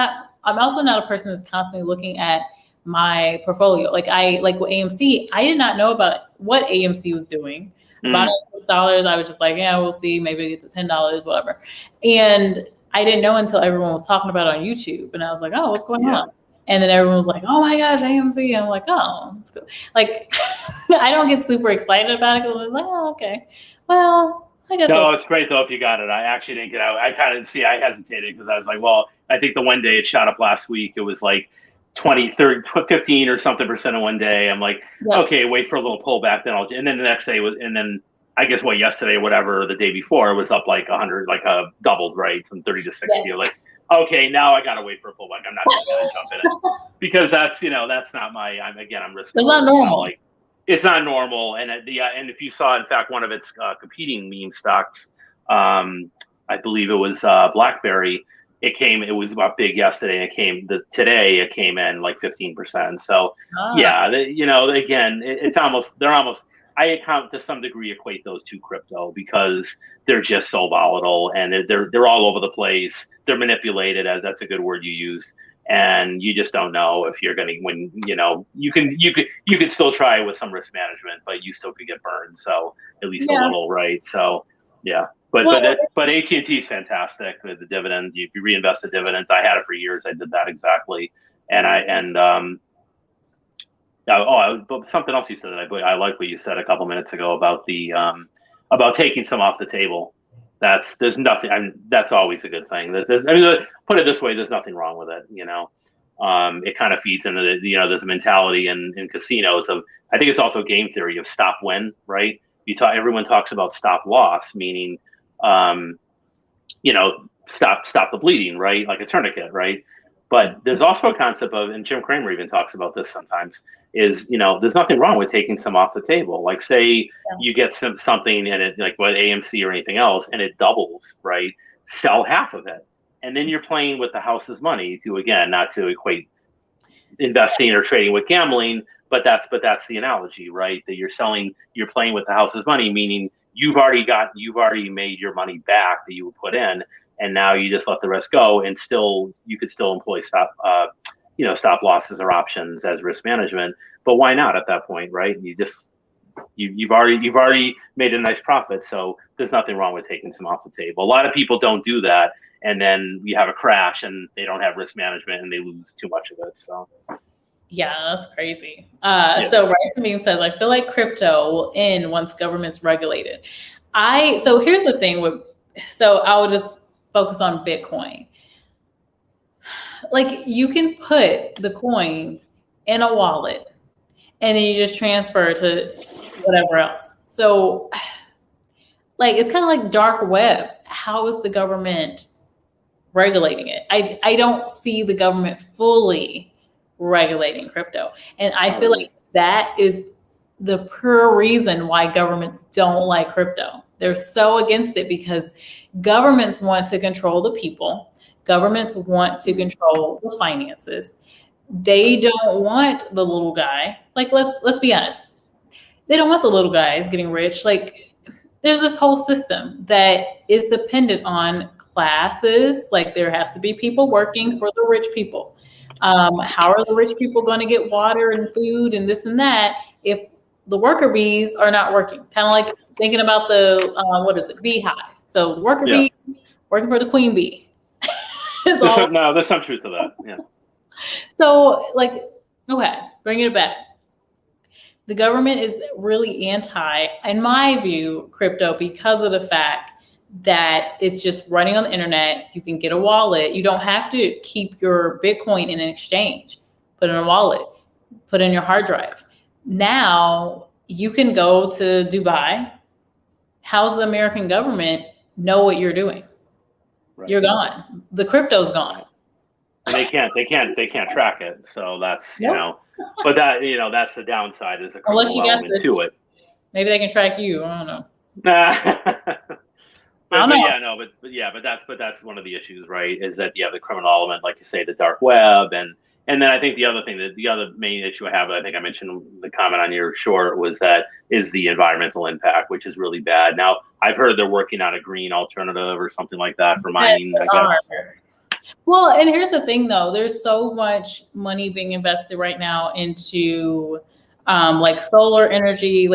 also not a person that's constantly looking at my portfolio. Like with AMC, I did not know about what AMC was doing. About $6, I was just like, yeah, we'll see. Maybe get to $10, whatever. And I didn't know until everyone was talking about it on YouTube, and I was like, oh, what's going on? And then everyone was like, oh my gosh, AMC. And I'm like, oh, that's cool. Like, I don't get super excited about it because I was like, oh, okay, well. No, it's great though if you got it. I actually didn't get out. I hesitated because I was like, well, I think the one day it shot up last week. It was like 20, 30, 15 or something percent in one day. I'm like, okay, wait for a little pullback, and then the next day and then I guess yesterday or whatever, the day before, it was up like 100, like doubled, right, from 30 to 60. You're like, okay, now I gotta wait for a pullback. I'm not gonna jump in it because that's not my. I'm risking. It's not normal. It's not normal, and and if you saw, in fact, one of its competing meme stocks, I believe it was BlackBerry. It was about big yesterday, and today it came in like 15%. So again, they're almost. I account to some degree equate those to crypto because they're just so volatile and they're all over the place. They're manipulated, as that's a good word you used. And you just don't know if you're going to win. You could still try with some risk management, but you still could get burned. So at least a little, right? So but AT&T is fantastic. The dividend, if you reinvest the dividends, I had it for years. I did that exactly, but something else you said that I like what you said a couple minutes ago about the about taking some off the table. There's nothing. That's always a good thing. Put it this way, there's nothing wrong with it. It kind of feeds into there's a mentality in casinos of, I think it's also game theory of stop win, right? Everyone talks about stop loss, meaning, stop the bleeding, right? Like a tourniquet, right? But there's also a concept of, and Jim Cramer even talks about this sometimes, is, there's nothing wrong with taking some off the table. Like, say you get something and it, like what AMC or anything else, and it doubles, right? Sell half of it. And then you're playing with the house's money to, again, not to equate investing or trading with gambling, but that's the analogy, right? That you're playing with the house's money, meaning you've already made your money back that you would put in, and now you just let the rest go, and you could still employ stop losses or options as risk management. But why not at that point, right? You've already made a nice profit, so there's nothing wrong with taking some off the table. A lot of people don't do that, and then we have a crash, and they don't have risk management, and they lose too much of it. So. Yeah, that's crazy. So Rice Bean says, I feel like crypto will end once government's regulated. So here's the thing I will just focus on Bitcoin. Like, you can put the coins in a wallet and then you just transfer to whatever else. So like, it's kind of like dark web. How is the government regulating it? I don't see the government fully regulating crypto. And I feel like that is the pure reason why governments don't like crypto. They're so against it because governments want to control the people. Governments want to control the finances. They don't want the little guy. Like, let's be honest. They don't want the little guys getting rich. Like, there's this whole system that is dependent on classes. Like, there has to be people working for the rich people. How are the rich people going to get water and food and this and that if the worker bees are not working? Kind of like thinking about the beehive. So the worker bee working for the queen bee. There's some truth to that. Yeah. So, like, okay, bringing it back. The government is really anti, in my view, crypto because of the fact that it's just running on the internet. You can get a wallet. You don't have to keep your Bitcoin in an exchange. Put it in a wallet. Put it in your hard drive. Now you can go to Dubai. How's the American government know what you're doing? Right. You're gone. The crypto's gone. And they can't track it. So that's, but that's the downside, is the criminal element to it. Maybe they can track you. I don't know. But that's one of the issues, right? Is that the criminal element, like you say, the dark web, and then I think the other main issue I have, I think I mentioned the comment on your short, was that is the environmental impact, which is really bad. Now I've heard they're working on a green alternative or something like that for mining. I guess. Well, and here's the thing, though. There's so much money being invested right now into like solar energy,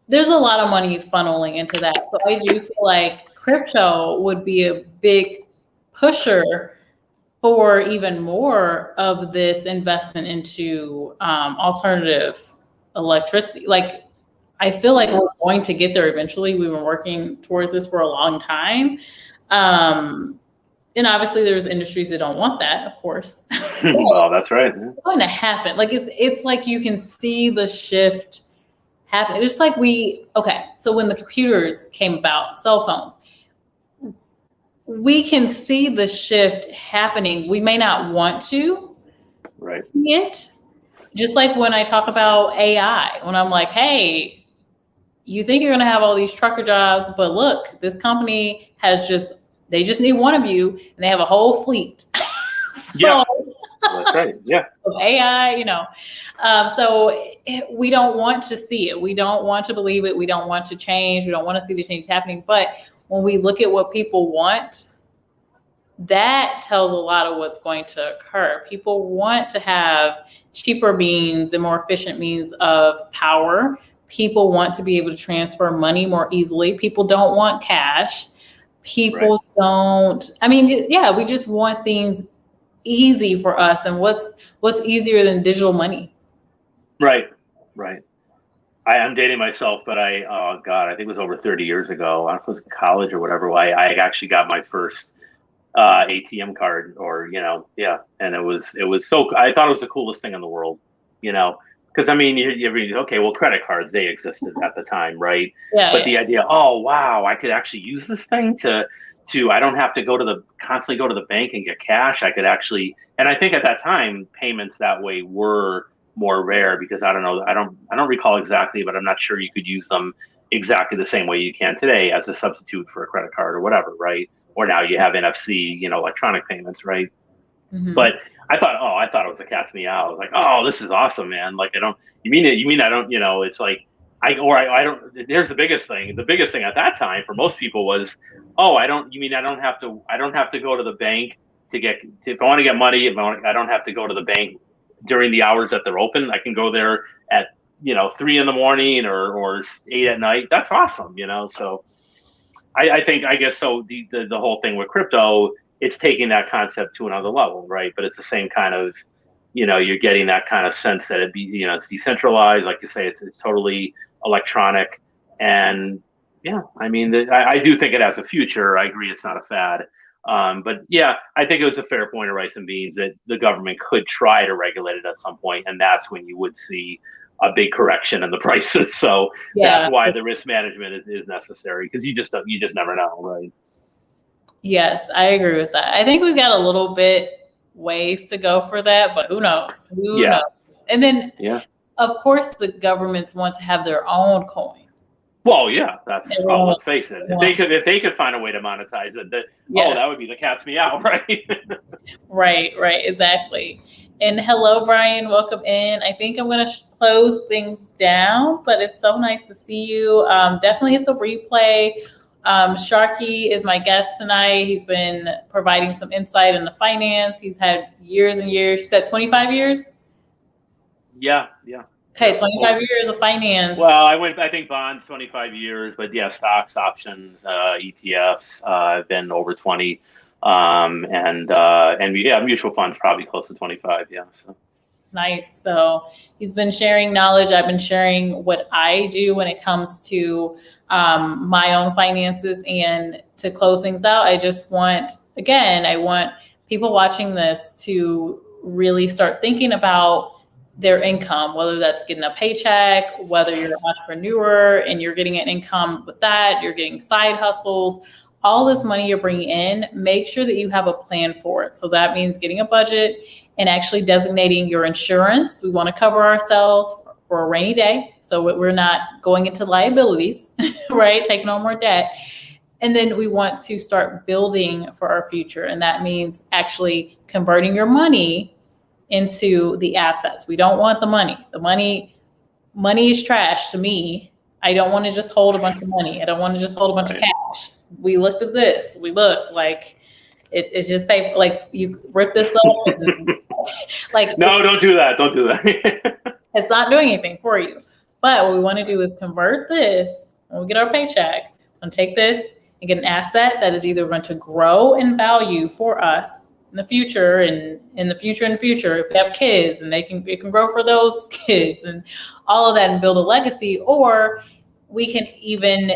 there's a lot of money funneling into that. So I do feel like crypto would be a big pusher for even more of this investment into alternative electricity. Like, I feel like we're going to get there eventually. We've been working towards this for a long time. And obviously there's industries that don't want that, of course. Well, that's right. It's going to happen. Like, it's like you can see the shift happen. Just like so when the computers came about, cell phones, we can see the shift happening. We may not want to see it. Just like when I talk about AI, when I'm like, hey, you think you're going to have all these trucker jobs, but look, this company they just need one of you, and they have a whole fleet. That's right. Yeah. Of AI, so we don't want to see it. We don't want to believe it. We don't want to change. We don't want to see the change happening. But when we look at what people want, that tells a lot of what's going to occur. People want to have cheaper means and more efficient means of power. People want to be able to transfer money more easily. People don't want cash. People don't. We just want things easy for us. And what's easier than digital money? Right. I'm dating myself, but I think it was over 30 years ago. I was in college or whatever. I actually got my first ATM card, and it was so, I thought it was the coolest thing in the world, because credit cards, they existed at the time, right? Yeah. But the idea, oh wow, I could actually use this thing to to, I don't have to constantly go to the bank and get cash. I could actually, and I think at that time payments that way were more rare because I don't know, I don't recall exactly, but I'm not sure you could use them exactly the same way you can today as a substitute for a credit card or whatever, right? Or now you have NFC, electronic payments, right? Mm-hmm. But I thought it was a cat's meow. I was like, oh, this is awesome, man. Like, you mean I don't, it's like, I don't, here's the biggest thing. The biggest thing at that time for most people was, oh, you mean I don't have to go to the bank if I want to get money, I don't have to go to the bank during the hours that they're open. I can go there at, 3 a.m. or 8 at night. That's awesome, So I guess so. The whole thing with crypto, it's taking that concept to another level, right? But it's the same kind of, you're getting that kind of sense that it's decentralized, like you say, it's totally electronic, and yeah, I mean, I do think it has a future. I agree, it's not a fad, but yeah, I think it was a fair point of rice and beans that the government could try to regulate it at some point, and that's when you would see a big correction in the prices. So Yeah. that's why the risk management is necessary, because you just never know, right? Yes, I agree with that. I think we've got a little bit ways to go for that, but who knows? Who knows? And then, of course, the governments want to have their own coin. Well, yeah, let's face it. If they could find a way to monetize it, that would be the cat's meow, right? Right, exactly. And hello, Brian, welcome in. I think I'm going to close things down, but it's so nice to see you. Definitely hit the replay. Sharky is my guest tonight. He's been providing some insight into finance. He's had years and years. You said 25 years? Yeah. Okay, 25 years of finance. Well, I think bonds 25 years, but yeah, stocks, options, ETFs, I've been over 20. And mutual funds probably close to 25. Yeah. So. Nice. So he's been sharing knowledge. I've been sharing what I do when it comes to my own finances. And to close things out, I want people watching this to really start thinking about their income, whether that's getting a paycheck, whether you're an entrepreneur and you're getting an income with that, you're getting side hustles, all this money you're bringing in, make sure that you have a plan for it. So that means getting a budget and actually designating your insurance. We want to cover ourselves for a rainy day, so we're not going into liabilities, right? Taking on more debt. And then we want to start building for our future. And that means actually converting your money into the assets. We don't want the money. Money is trash to me. I don't want to just hold a bunch of money. I don't want to just hold a bunch of cash. We looked at this. We looked like it's just paper. Like you rip this up. Like no, don't do that. Don't do that. It's not doing anything for you. But what we want to do is convert this when we get our paycheck and take this and get an asset that is either going to grow in value for us in the future, and in the future if we have kids, and it can grow for those kids and all of that and build a legacy, or we can even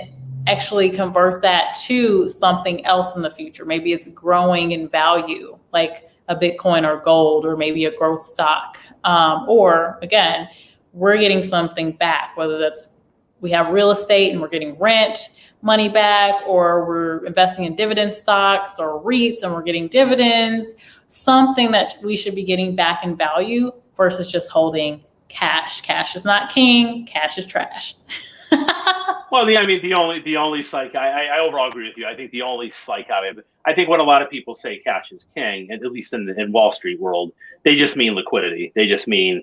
actually convert that to something else in the future. Maybe it's growing in value, like a Bitcoin or gold, or maybe a growth stock. Or again, we're getting something back, whether that's we have real estate and we're getting rent money back, or we're investing in dividend stocks or REITs and we're getting dividends, something that we should be getting back in value versus just holding cash. Cash is not king, cash is trash. Well, the only psych, I overall agree with you. I think the only psych I think when a lot of people say cash is king, at least in Wall Street world, they just mean liquidity. They just mean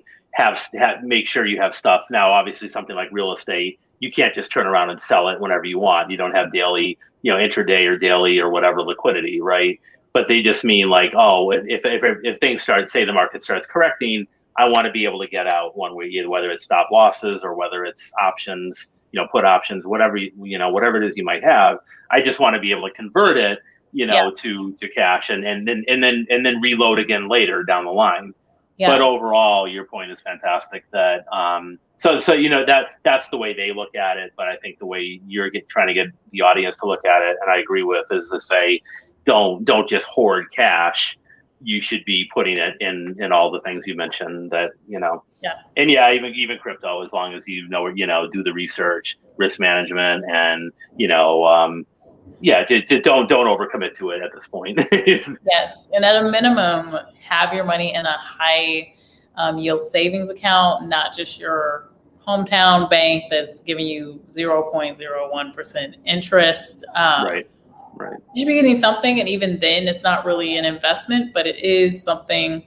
make sure you have stuff. Now, obviously, something like real estate, you can't just turn around and sell it whenever you want. You don't have daily, intraday or daily or whatever liquidity, right? But they just mean like, oh, if things say the market starts correcting, I want to be able to get out one way, either whether it's stop losses or whether it's options, put options, whatever whatever it is you might have. I just want to be able to convert it, to cash and then reload again later down the line. Yeah. But overall, your point is fantastic. That so that's the way they look at it. But I think the way you're trying to get the audience to look at it, and I agree with, is to say, don't just hoard cash. You should be putting it in all the things you mentioned. That Yes. And yeah, even crypto, as long as do the research, risk management, and yeah, don't overcommit to it at this point. Yes, and at a minimum, have your money in a high yield savings account, not just your hometown bank that's giving you 0.01% interest. Right. You should be getting something, and even then, it's not really an investment, but it is something.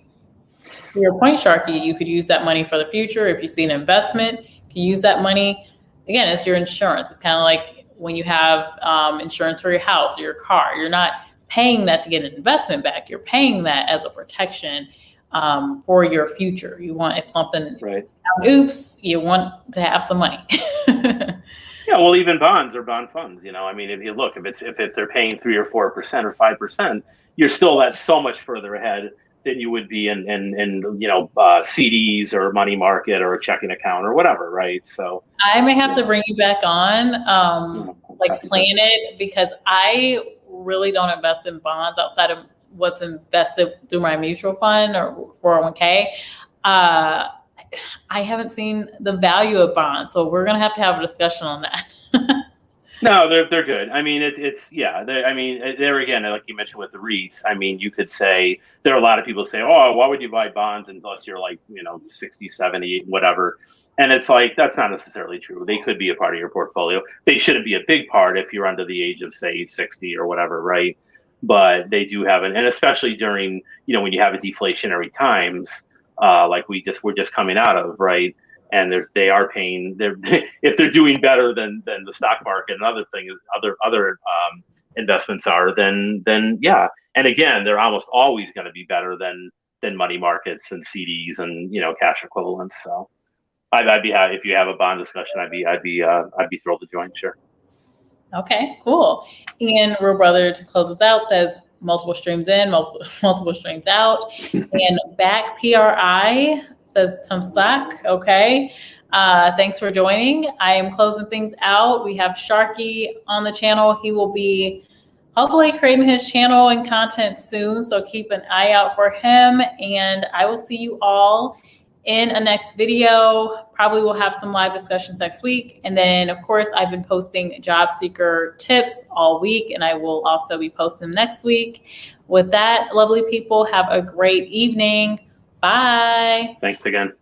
To your point, Sharky, you could use that money for the future. If you see an investment, you can use that money. Again, it's your insurance. It's kind of like when you have insurance for your house or your car. You're not paying that to get an investment back. You're paying that as a protection for your future. You want, if something, right. Oops, you want to have some money. Yeah, well, even bonds or bond funds. I mean, if you look, if they're paying 3 or 4% or 5%, you're still that's so much further ahead than you would be in CDs or money market or a checking account or whatever, right? So I may have to bring you back on, like Planet, because I really don't invest in bonds outside of what's invested through my mutual fund or 401k. I haven't seen the value of bonds, so we're gonna have to have a discussion on that. No, they're good. I mean, I mean, there again, like you mentioned with the REITs, I mean, you could say there are a lot of people say, oh, why would you buy bonds unless you're like 60, 70, whatever. And it's like that's not necessarily true. They could be a part of your portfolio. They shouldn't be a big part if you're under the age of say 60 or whatever, right? But they do have and especially during when you have a deflationary times, like we're just coming out of, right? And they are paying if they're doing better than the stock market and other things, other investments are, then yeah. And again, they're almost always going to be better than money markets and CDs and cash equivalents. So I'd be happy if you have a bond discussion. I'd be thrilled to join. Sure. Okay, cool. And Real Brother, to close us out, says multiple streams in, multiple streams out. And back PRI says Tumsack. Okay. Thanks for joining. I am closing things out. We have Sharky on the channel. He will be hopefully creating his channel and content soon. So keep an eye out for him. And I will see you all in a next video. Probably we'll have some live discussions next week. And then of course, I've been posting job seeker tips all week, and I will also be posting next week. With that, lovely people, have a great evening. Bye. Thanks again.